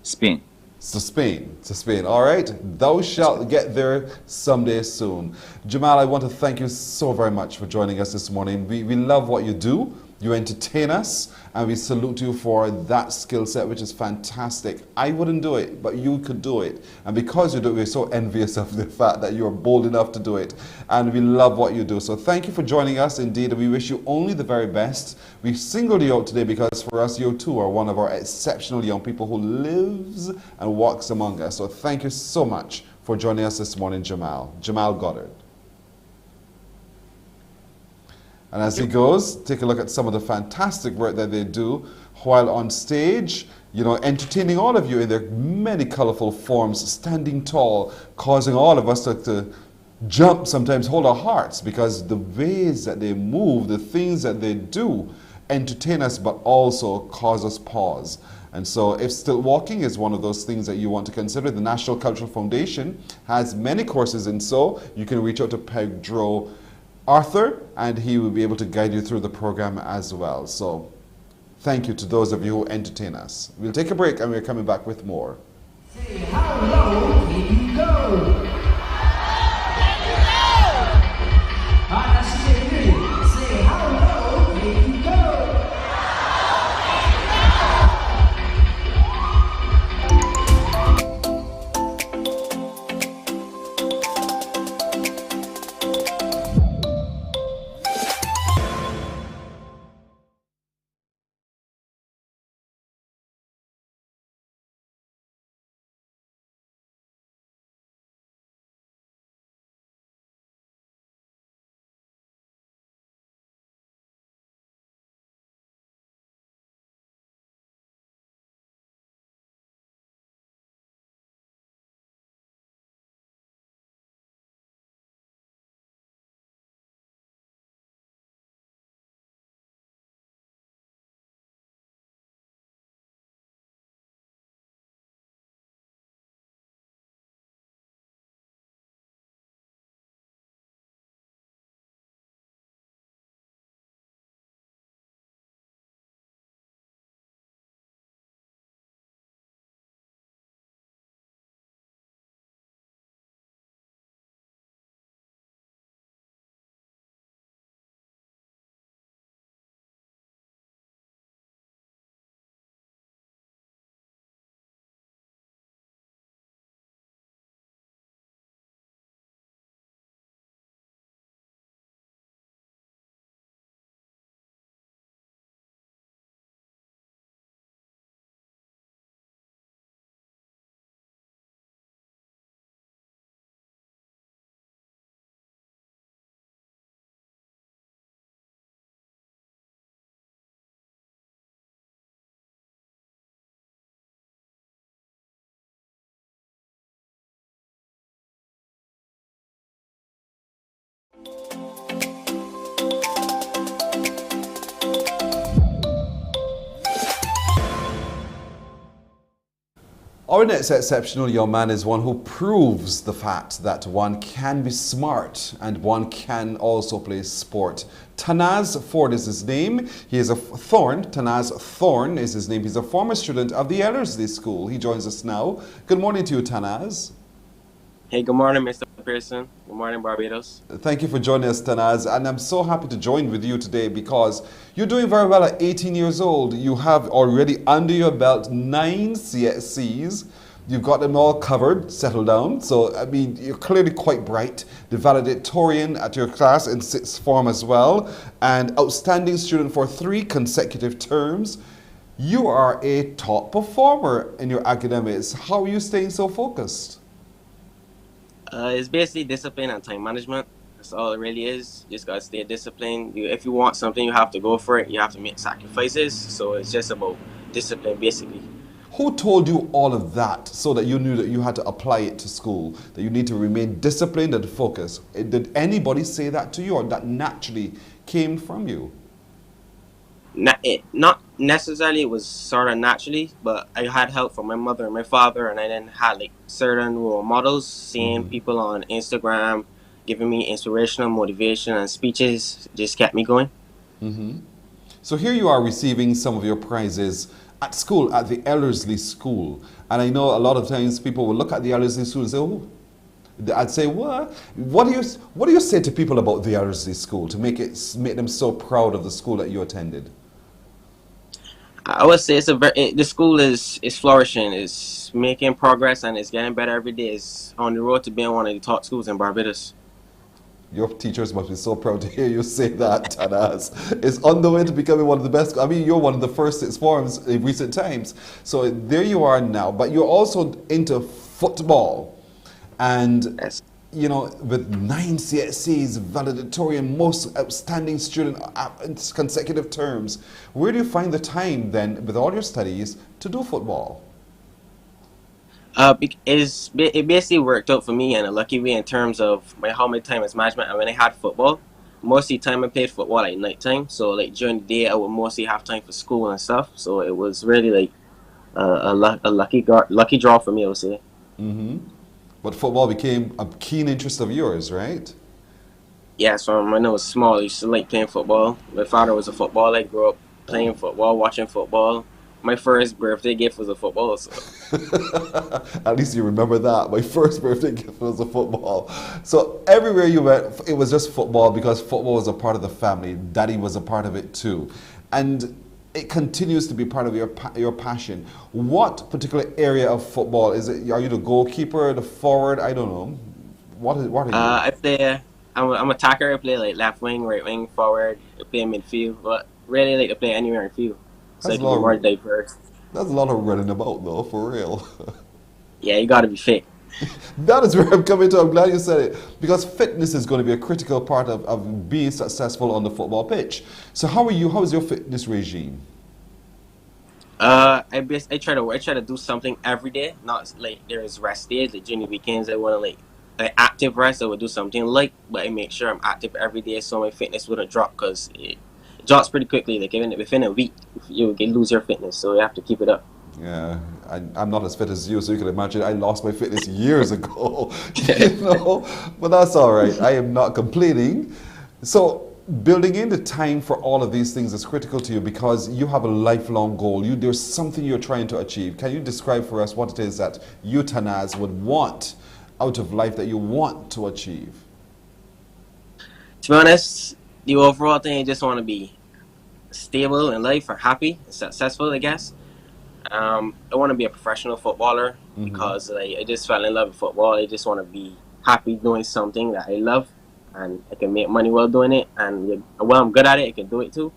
Spain. To Spain. All right. Thou shalt get there someday soon. Jamal, I want to thank you so very much for joining us this morning. We love what you do. You entertain us, and we salute you for that skill set, which is fantastic. I wouldn't do it, but you could do it. And because you do it, we're so envious of the fact that you're bold enough to do it. And we love what you do. So thank you for joining us. Indeed, we wish you only the very best. We singled you out today because for us, you too are one of our exceptional young people who lives and walks among us. So thank you so much for joining us this morning, Jamal. Jamal Goddard. And as he goes, take a look at some of the fantastic work that they do while on stage, entertaining all of you in their many colorful forms, standing tall, causing all of us to jump, sometimes hold our hearts, because the ways that they move, the things that they do, entertain us but also cause us pause. And so if still walking is one of those things that you want to consider, the National Cultural Foundation has many courses in so. You can reach out to Pedro Arthur and he will be able to guide you through the program as well. So thank you to those of you who entertain us. We'll take a break and we're coming back with more. How low can you go? Say, how low can you go? Our next exceptional young man is one who proves the fact that one can be smart and one can also play sport. Tanaz Ford is his name. He is a Thorn. Tanaz Thorn is his name. He's a former student of the Ellerslie School. He joins us now. Good morning to you, Tanaz. Hey, good morning, Mr. Pearson. Good morning, Barbados. Thank you for joining us, Tanaz. And I'm so happy to join with you today because you're doing very well at 18 years old. You have already under your belt 9 CSCs. You've got them all covered, settled down. So, I mean, you're clearly quite bright. The valedictorian at your class in 6th form as well. And outstanding student for 3 consecutive terms. You are a top performer in your academics. How are you staying so focused? It's basically discipline and time management. That's all it really is. You just gotta stay disciplined. If you want something, you have to go for it. You have to make sacrifices. So it's just about discipline, basically. Who told you all of that so that you knew that you had to apply it to school, that you need to remain disciplined and focused? Did anybody say that to you or that naturally came from you? Not necessarily, it was sort of naturally, but I had help from my mother and my father, and I then had like certain role models, seeing people on Instagram giving me inspirational motivation and speeches just kept me going. So here you are receiving some of your prizes at school, at the Ellerslie School. And I know a lot of times people will look at the Ellerslie School and say, oh, I'd say, what? What do you say to people about the Ellerslie School to make them so proud of the school that you attended? I would say the school is flourishing, it's making progress, and it's getting better every day. It's on the road to being one of the top schools in Barbados. Your teachers must be so proud to hear you say that, Tanaz. It's on the way to becoming one of the best. I mean, you're one of the first 6 forms in recent times. So there you are now. But you're also into football. And, you know, with 9 CSCs, valedictorian, most outstanding student in consecutive terms, where do you find the time then, with all your studies, to do football? It basically worked out for me in a lucky way in terms of how my time is management. And when I had football, mostly time I played football like nighttime. So like during the day, I would mostly have time for school and stuff. So it was really like a lucky draw for me, I would say. Mm-hmm. But football became a keen interest of yours, right? Yeah, so when I was small, I used to like playing football. My father was a footballer. I grew up playing football, watching football. My first birthday gift was a football. So. At least you remember that. My first birthday gift was a football. So everywhere you went, it was just football because football was a part of the family. Daddy was a part of it too. And it continues to be part of your passion. What particular area of football is it? Are you the goalkeeper, the forward? I don't know. What are you? I play. I'm a attacker. I play like left wing, right wing, forward. I play midfield, but really like to play anywhere in field. So I can be more diverse. That's a lot of running about though, for real. Yeah, you got to be fit. That is where I'm coming to. I'm glad you said it. Because fitness is going to be a critical part of being successful on the football pitch. So how are you? How is your fitness regime? I try to do something every day. Not like there's rest days. Like during the weekends, I want to like active rest. I would do something light, but I make sure I'm active every day so my fitness wouldn't drop because it drops pretty quickly. Like within a week, you can lose your fitness. So you have to keep it up. Yeah, I'm not as fit as you, so you can imagine I lost my fitness years ago, you know, but that's all right. I am not complaining. So building in the time for all of these things is critical to you because you have a lifelong goal. There's something you're trying to achieve. Can you describe for us what it is that you, Tanaz, would want out of life that you want to achieve? To be honest, the overall thing, I just want to be stable in life or happy, successful, I guess. I want to be a professional footballer because I just fell in love with football. I just want to be happy doing something that I love and I can make money while doing it. And while I'm good at it, I can do it too.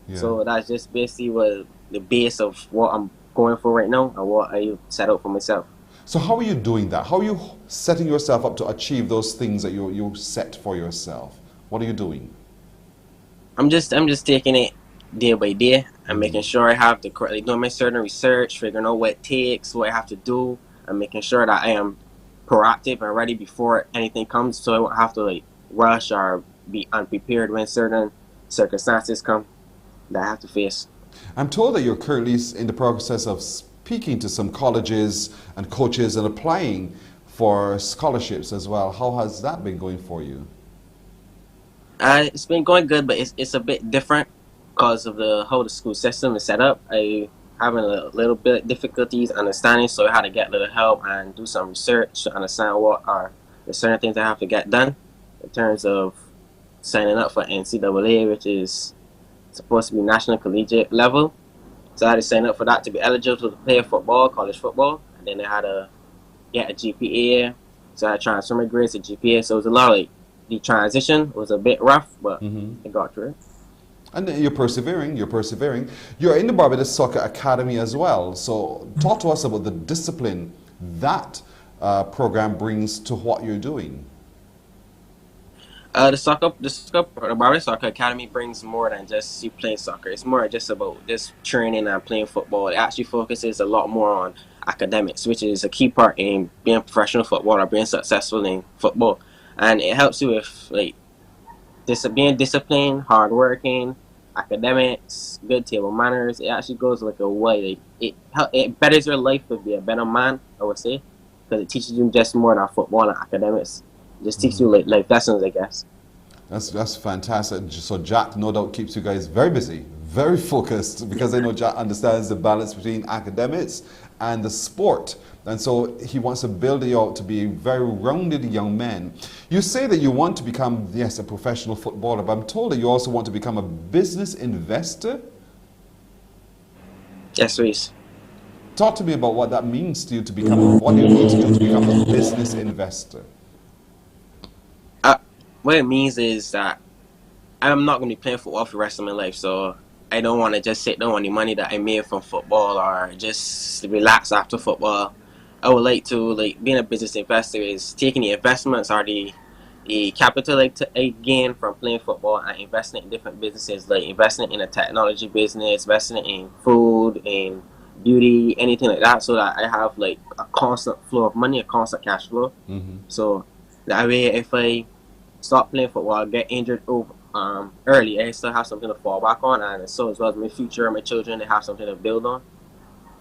Yeah. So that's just basically what the base of what I'm going for right now and what I set out for myself. So how are you doing that? How are you setting yourself up to achieve those things that you set for yourself? What are you doing? I'm just taking it day by day and making sure I have the correct, doing my certain research, figuring out what it takes, what I have to do, and making sure that I am proactive and ready before anything comes, so I won't have to like rush or be unprepared when certain circumstances come that I have to face. I'm told that you're currently in the process of speaking to some colleges and coaches and applying for scholarships as well. How has that been going for you? It's been going good, but it's a bit different because of how the school system is set up. I having a little bit of difficulties understanding, so I had to get a little help and do some research to understand what are the certain things I have to get done in terms of signing up for NCAA, which is supposed to be national collegiate level. So I had to sign up for that to be eligible to play football, college football, and then I had to get a GPA. So I had to transfer my grades to GPA. So it was a lot of like the transition was a bit rough, but I got through it. And you're persevering, You're in the Barbados Soccer Academy as well. So talk to us about the discipline that program brings to what you're doing. The Barbados Soccer Academy brings more than just you playing soccer. It's more just about just training and playing football. It actually focuses a lot more on academics, which is a key part in being a professional footballer, being successful in football. And it helps you with like being disciplined, hardworking, academics, good table manners. It actually goes like a way. Like, it betters your life to be a better man, I would say, because it teaches you just more than football and academics. It just teaches you like life lessons, I guess. That's fantastic. So Jack, no doubt, keeps you guys very busy, very focused, because I know Jack understands the balance between academics and the sport. And so he wants to build you out to be very rounded young men. You say that you want to become, yes, a professional footballer, but I'm told that you also want to become a business investor? Yes, please. Talk to me about what that means to you to become, what you need to do to become a business investor. What it means is that I'm not going to be playing football for the rest of my life, so I don't want to just sit down on the money that I made from football or just relax after football. I would like to, like, being a business investor is taking the investments or the capital I gain from playing football and investing in different businesses, like investing in a technology business, investing in food, in beauty, anything like that, so that I have like a constant flow of money, a constant cash flow. So that way, if I stop playing football, get injured early. I still have something to fall back on, and so as well as my future, my children, they have something to build on.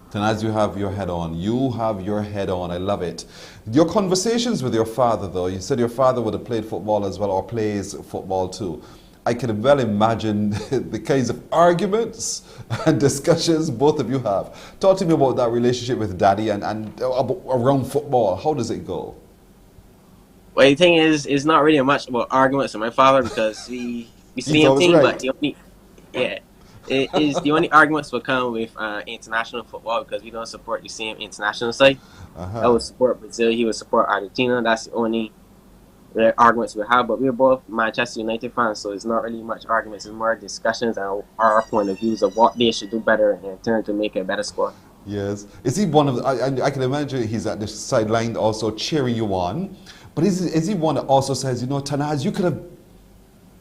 Tanaz, you have your head on. You have your head on. I love it. Your conversations with your father, though, you said your father would have played football as well, or plays football too. I can well imagine the kinds of arguments and discussions both of you have. Talk to me about that relationship with daddy and around football. How does it go? Well, the thing is, it's not really much about arguments with my father because we He's same always thing, right. but the only arguments will come with international football because we don't support the same international side. I would support Brazil. He would support Argentina. That's the only arguments we have. But we're both Manchester United fans, so it's not really much arguments. It's more discussions and our point of views of what they should do better in turn to make a better squad. Yes. Is he one of the, I can imagine he's at the sideline also cheering you on. But is he one that also says, you know, Tanaz, you could have,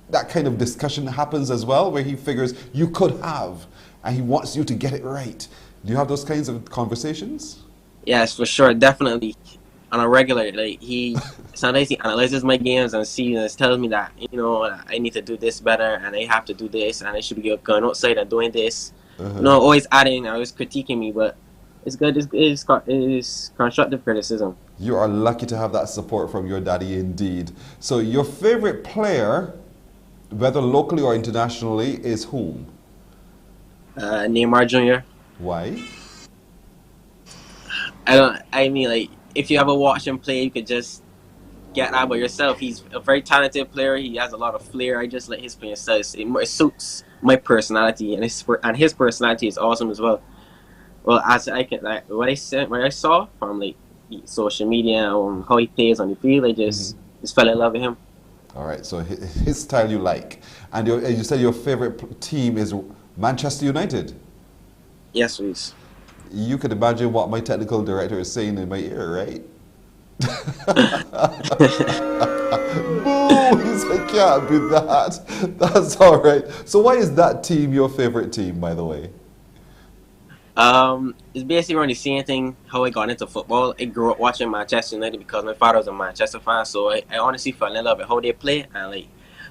that kind of discussion happens as well, where he figures you could have, and he wants you to get it right. Do you have those kinds of conversations? Yes, for sure, definitely. On a regular, like sometimes he analyzes my games and tells me that I need to do this better and I have to do this and I should be going outside and doing this. Always adding, always critiquing me, but it's good. It's constructive criticism. You are lucky to have that support from your daddy indeed. So your favorite player, whether locally or internationally, is whom? Neymar Jr. Why? I mean, like, if you ever watch him play, you could just get that by yourself. He's a very talented player. He has a lot of flair. I just like his playing style. It suits my personality, and his personality is awesome as well. Well, as I can, like, what I saw from like social media and how he plays on the field, I just fell in love with him. All right, so his style you like. And you said your favorite team is Manchester United? Yes, please. You could imagine what my technical director is saying in my ear, right? Boo! He said, can't be that. That's all right. So why is that team your favorite team, by the way? It's basically around the same thing how I got into football. I grew up watching Manchester United because my father was a Manchester fan, so I honestly fell in love with how they play. And like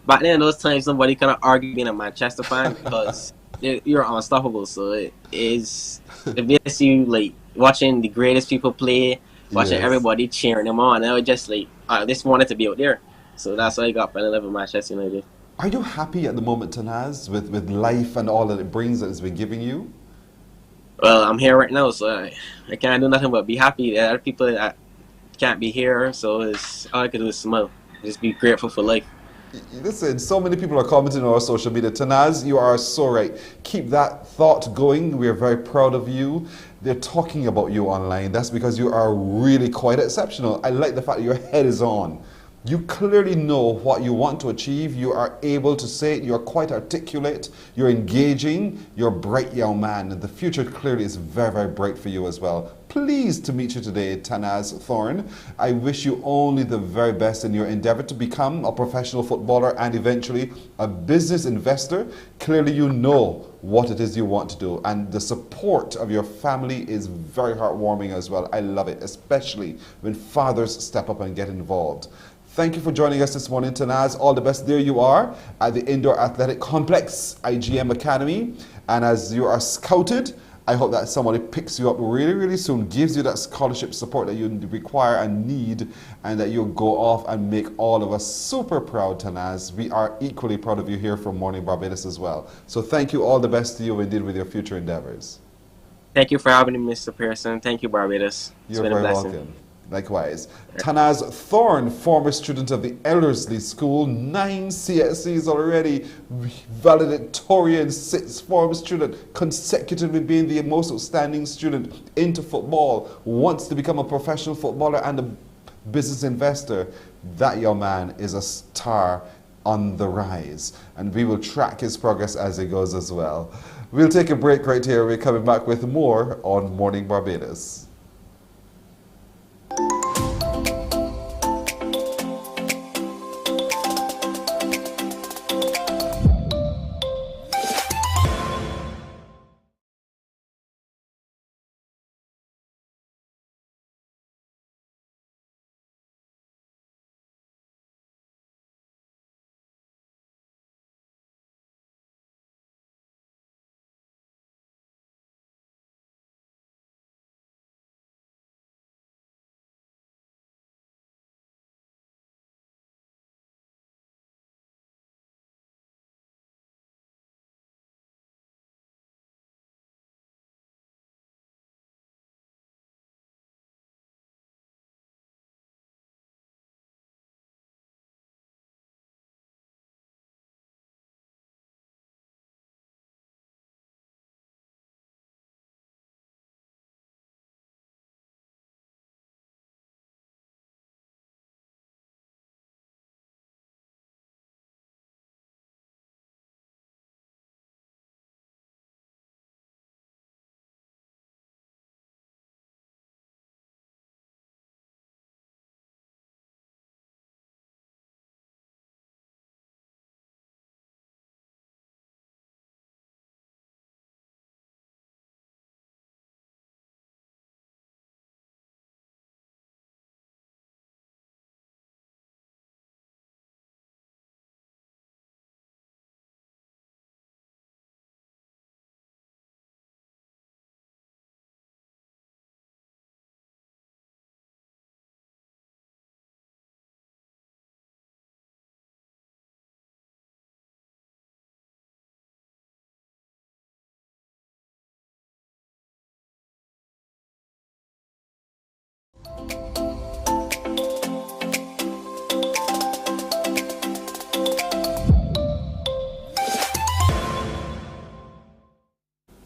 back then, those times nobody kind of argue being a Manchester fan because you're unstoppable. So it basically like watching the greatest people play, watching everybody cheering them on. And I was just like, I just wanted to be out there. So that's why I got fell in love with Manchester United. Are you happy at the moment, Tanaz, with life and all that it brings that it's been giving you? Well, I'm here right now, so I can't do nothing but be happy. There are people that can't be here, so all I can do is smile. Just be grateful for life. Listen, so many people are commenting on our social media. Tanaz, you are so right. Keep that thought going. We are very proud of you. They're talking about you online. That's because you are really quite exceptional. I like the fact that your head is on. You clearly know what you want to achieve. You are able to say it. You're quite articulate. You're engaging. You're a bright young man. And the future clearly is very, very bright for you as well. Pleased to meet you today, Tanaz Thorne. I wish you only the very best in your endeavor to become a professional footballer and eventually a business investor. Clearly you know what it is you want to do. And the support of your family is very heartwarming as well. I love it, especially when fathers step up and get involved. Thank you for joining us this morning, Tanaz. All the best. There you are at the Indoor Athletic Complex, IGM Academy. And as you are scouted, I hope that somebody picks you up really, really soon, gives you that scholarship support that you require and need, and that you'll go off and make all of us super proud, Tanaz. We are equally proud of you here from Mornin Barbados as well. So thank you. All the best to you indeed with your future endeavors. Thank you for having me, Mr. Pearson. Thank you, Barbados. It's You're been a very blessing. welcome. Likewise. Tanaz Thorne, former student of the Ellerslie School, 9 CSCs already, valedictorian, 6th form student, consecutively being the most outstanding student into football, wants to become a professional footballer and a business investor. That young man is a star on the rise, and we will track his progress as he goes as well. We'll take a break right here. We're coming back with more on Morning Barbados.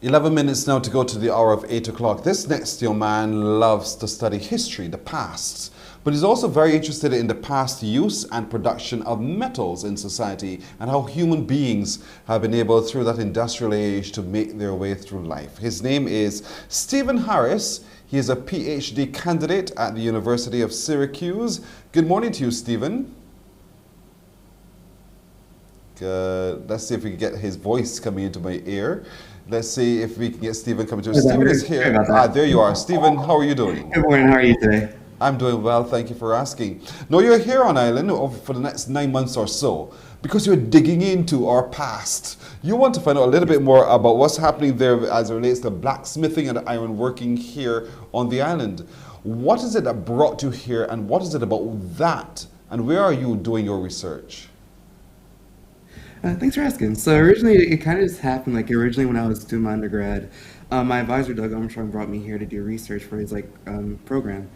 11 minutes now to go to the hour of 8 o'clock. This next young man loves to study history, the past, but he's also very interested in the past use and production of metals in society and how human beings have been able through that industrial age to make their way through life. His name is Stephen Harris. He is a PhD candidate at the University of Syracuse. Good morning to you, Stephen. Let's see if we can get his voice coming into my ear. Let's see if we can get Stephen coming to us. Stephen is here. There you are. Stephen, how are you doing? Good morning. How are you today? I'm doing well. Thank you for asking. Now, you're here on island for the next 9 months or so because you're digging into our past. You want to find out a little bit more about what's happening there as it relates to blacksmithing and iron working here on the island. What is it that brought you here, and what is it about that? And where are you doing your research? Thanks for asking. So originally, it kind of just happened, like originally when I was doing my undergrad, my advisor, Doug Armstrong, brought me here to do research for his program.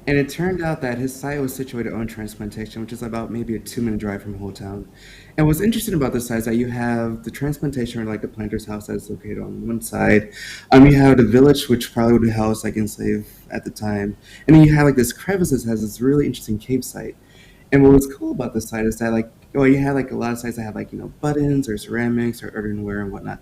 And it turned out that his site was situated on Transplantation, which is about maybe a 2-minute drive from Old Town. And what's interesting about this site is that you have the Transplantation, or like the planter's house that's located on one side. You have the village, which probably would house like enslaved at the time. And then you have like this crevice that has this really interesting cave site. And what was cool about this site is that you had like a lot of sites that have like, buttons or ceramics or earthenware and whatnot.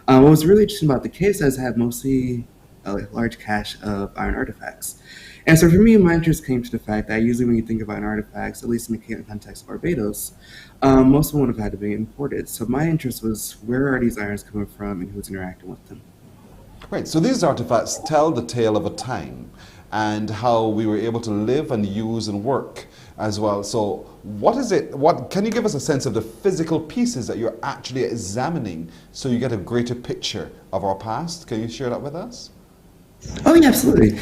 What was really interesting about the cave sites have mostly a large cache of iron artifacts. And so for me, my interest came to the fact that usually when you think of iron artifacts, at least in the context of Barbados, most of them would have had to be imported. So my interest was, where are these irons coming from and who's interacting with them? Right, so these artifacts tell the tale of a time and how we were able to live and use and work as well. So what is it, can you give us a sense of the physical pieces that you're actually examining so you get a greater picture of our past? Can you share that with us? Oh yeah, absolutely.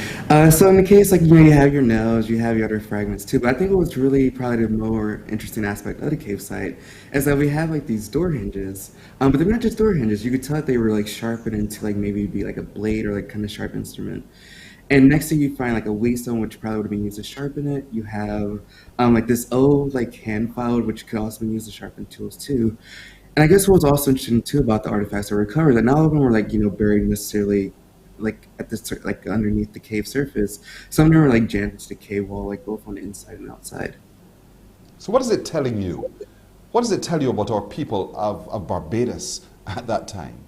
So in the case, you have your nails, you have your other fragments too, but I think what was really probably the more interesting aspect of the cave site is that we have these door hinges, but they're not just door hinges. You could tell that they were sharpened into maybe be a blade or kind of sharp instrument. And next to you find a whetstone, which probably would have been used to sharpen it. You have this old hand file, which could also be used to sharpen tools too. And I guess what was also interesting too about the artifacts that were recovered, that not all of them were buried necessarily at this underneath the cave surface. Some of them were jammed into the cave wall, both on the inside and outside. So what is it telling you? What does it tell you about our people of Barbados at that time?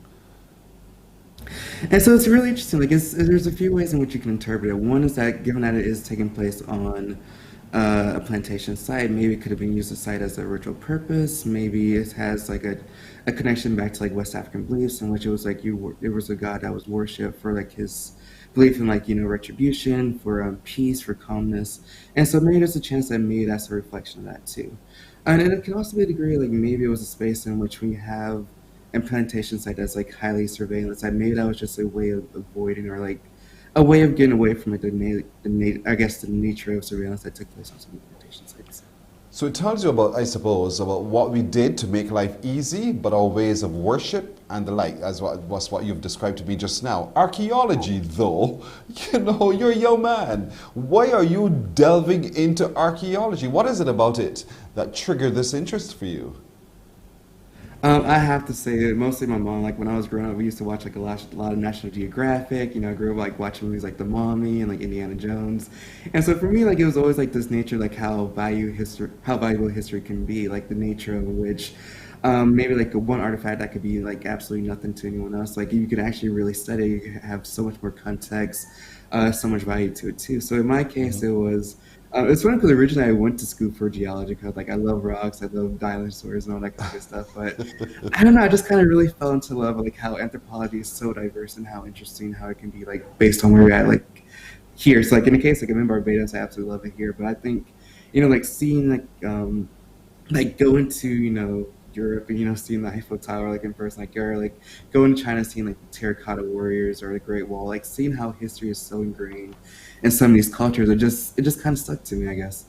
And so it's really interesting. There's a few ways in which you can interpret it. One is that given that it is taking place on a plantation site, maybe it could have been used as a site as a ritual purpose. Maybe it has a connection back to West African beliefs, in which it was there was a god that was worshipped for his belief in retribution, for peace, for calmness. And so maybe there's a chance that maybe that's a reflection of that too. And it can also be a degree maybe it was a space in which we have a plantation site that's highly surveillance. Maybe that was just a way of avoiding, or a way of getting away from the nature of surveillance that took place on some plantation sites. So it tells you about, I suppose, about what we did to make life easy, but our ways of worship and the like, as was what you've described to me just now. Archaeology, though, you're a young man. Why are you delving into archaeology? What is it about it that triggered this interest for you? I have to say, mostly my mom. When I was growing up, we used to watch a lot of National Geographic. I grew up watching movies like The Mummy and Indiana Jones. And so for me, it was always this nature, how valuable history can be, the nature of which maybe one artifact that could be absolutely nothing to anyone else. You could actually really study, you could have so much more context, so much value to it too. So in my case, it was. It's funny because originally I went to school for geology because I love rocks, I love dinosaurs and all that kind of stuff. But I don't know, I just kind of really fell into love how anthropology is so diverse and how interesting how it can be based on where we're at here. So in the case I'm in Barbados, I absolutely love it here. But I think seeing going to Europe and seeing the Eiffel Tower in person, or going to China, seeing the terracotta warriors or the Great Wall, seeing how history is so ingrained in some of these cultures, it just kind of stuck to me, I guess.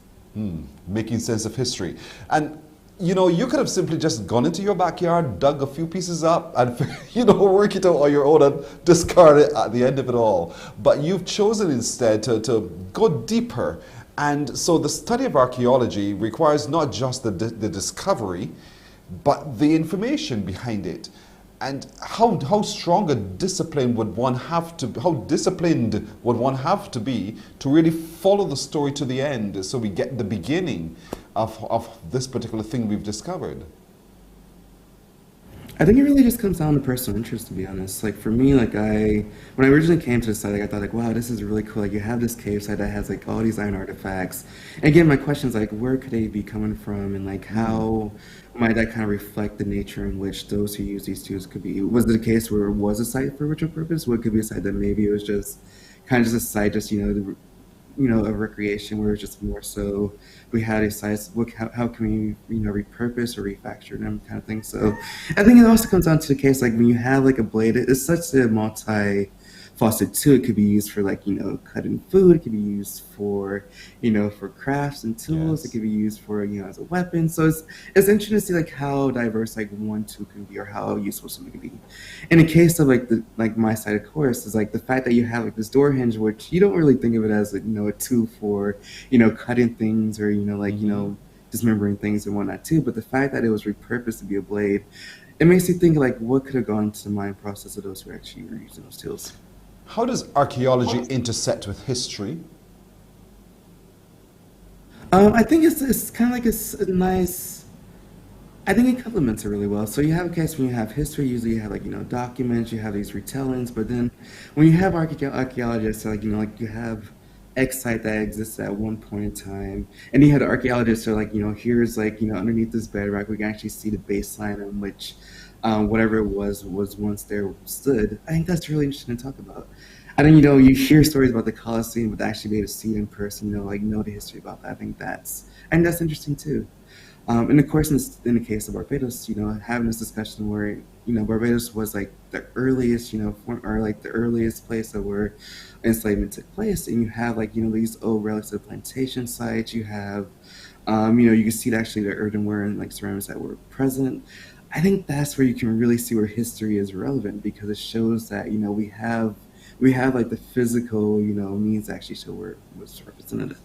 Making sense of history. And you could have simply just gone into your backyard, dug a few pieces up and work it out on your own and discard it at the end of it all. But you've chosen instead to go deeper. And so the study of archaeology requires not just the discovery, but the information behind it. And how strong a discipline would one have to, how disciplined would one have to be to really follow the story to the end so we get the beginning of this particular thing we've discovered? I think it really just comes down to personal interest, to be honest. Like for me, like when I originally came to the site, like, I thought like, wow, this is really cool. Like you have this cave site that has like all these iron artifacts. And again, my question is like, where could they be coming from, and like how might that kind of reflect the nature in which those who use these tools could be? Was it a case where it was a site for ritual purpose? What could be a site that maybe it was just kind of just a site, just of recreation, where it's just more so we had a site. How can we repurpose or refactor them, kind of thing. So I think it also comes down to the case like when you have like a blade, it's such a multi-faceted tool. It could be used for like cutting food. It could be used for for crafts and tools. It could be used for as a weapon. So it's interesting to see like how diverse like one tool can be, or how useful something can be. In the case of like my side, of course, is like the fact that you have like this door hinge, which you don't really think of it as a tool for cutting things, or dismembering things and whatnot too. But the fact that it was repurposed to be a blade, it makes you think like what could have gone into the mind process of those who actually were using those tools. How does archaeology intersect with history? I think it's kind of like a nice. I think it complements it really well. So you have a case when you have history, usually you have like documents, you have these retellings, but then when you have archaeologists, like you have X site that exists at one point in time, and you had archaeologists who are like here's like underneath this bedrock we can actually see the baseline on which whatever it was once there stood. I think that's really interesting to talk about. I think you hear stories about the Colosseum, but actually be able to see it in person, know the history about that. I think that's interesting too. And of course, in the case of Barbados, having this discussion where Barbados was like the earliest, or like the earliest place that where enslavement took place, and you have like these old relics of plantation sites. You have, you can see actually the earthenware and like ceramics that were present. I think that's where you can really see where history is relevant, because it shows that we have like the physical means to actually show where it was represented.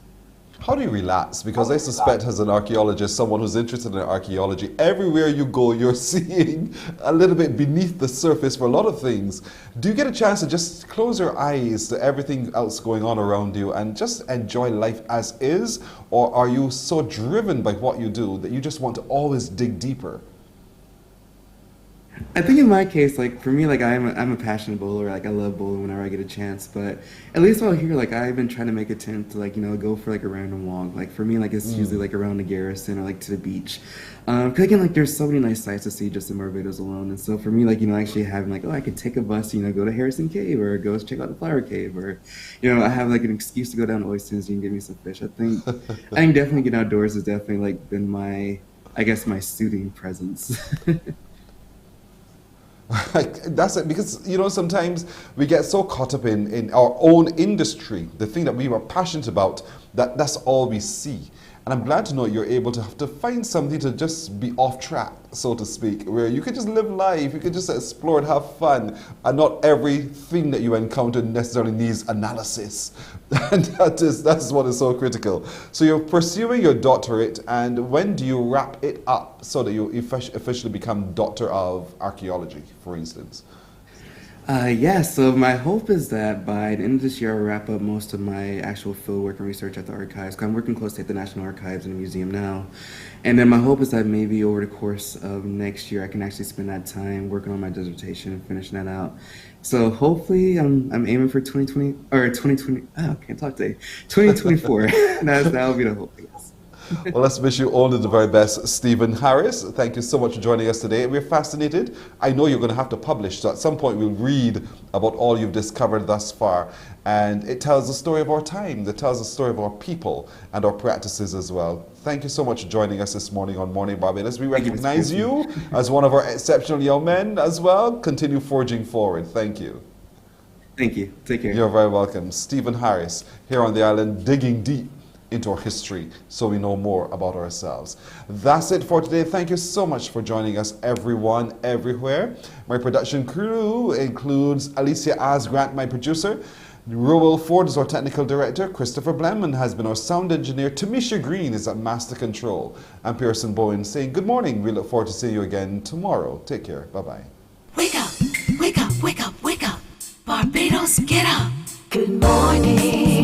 How do you relax? Because I suspect as an archaeologist, someone who's interested in archaeology, everywhere you go, you're seeing a little bit beneath the surface for a lot of things. Do you get a chance to just close your eyes to everything else going on around you and just enjoy life as is? Or are you so driven by what you do that you just want to always dig deeper? I think in my case, like for me, like I'm a passionate bowler. Like I love bowling whenever I get a chance. But at least while here, like I've been trying to make an attempt to like go for like a random walk. Like for me, like it's usually like around the garrison or like to the beach. Cause again, like there's so many nice sights to see just in Barbados alone. And so for me, like actually having like I could take a bus, go to Harrison Cave or go check out the Flower Cave, or I have like an excuse to go down to Oysters and get me some fish. I think definitely getting outdoors has definitely like been my soothing presence. That's it, because sometimes we get so caught up in our own industry, the thing that we were passionate about, that's all we see. And I'm glad to know you're able to have to find something to just be off track, so to speak, where you could just live life, you could just explore and have fun, and not everything that you encounter necessarily needs analysis. And that's what is so critical. So you're pursuing your doctorate, and when do you wrap it up so that you officially become Doctor of Archaeology, for instance? So my hope is that by the end of this year, I'll wrap up most of my actual field work and research at the archives. 'Cause I'm working closely at the National Archives and the museum now. And then my hope is that maybe over the course of next year, I can actually spend that time working on my dissertation and finishing that out. So hopefully I'm aiming for 2020 or 2020. Oh, I can't talk today. 2024. That'll be the hope, I guess. Well, let's wish you all the very best, Stephen Harris. Thank you so much for joining us today. We're fascinated. I know you're going to have to publish, so at some point we'll read about all you've discovered thus far. And it tells the story of our time, it tells the story of our people and our practices as well. Thank you so much for joining us this morning on Morning Barbados. We recognize you as one of our exceptional young men as well. Continue forging forward. Thank you. Thank you. Take care. You're very welcome. Stephen Harris, here on the island, digging deep into our history so we know more about ourselves. That's it for today. Thank you so much for joining us, everyone, everywhere. My production crew includes Alicia Asgrant, my producer. Rowell Ford is our technical director. Christopher Blenman has been our sound engineer. Tamisha Green is at master control. I'm Pearson Bowen saying good morning. We look forward to seeing you again tomorrow. Take care. Bye-bye. Wake up, wake up, wake up, wake up. Barbados, get up. Good morning.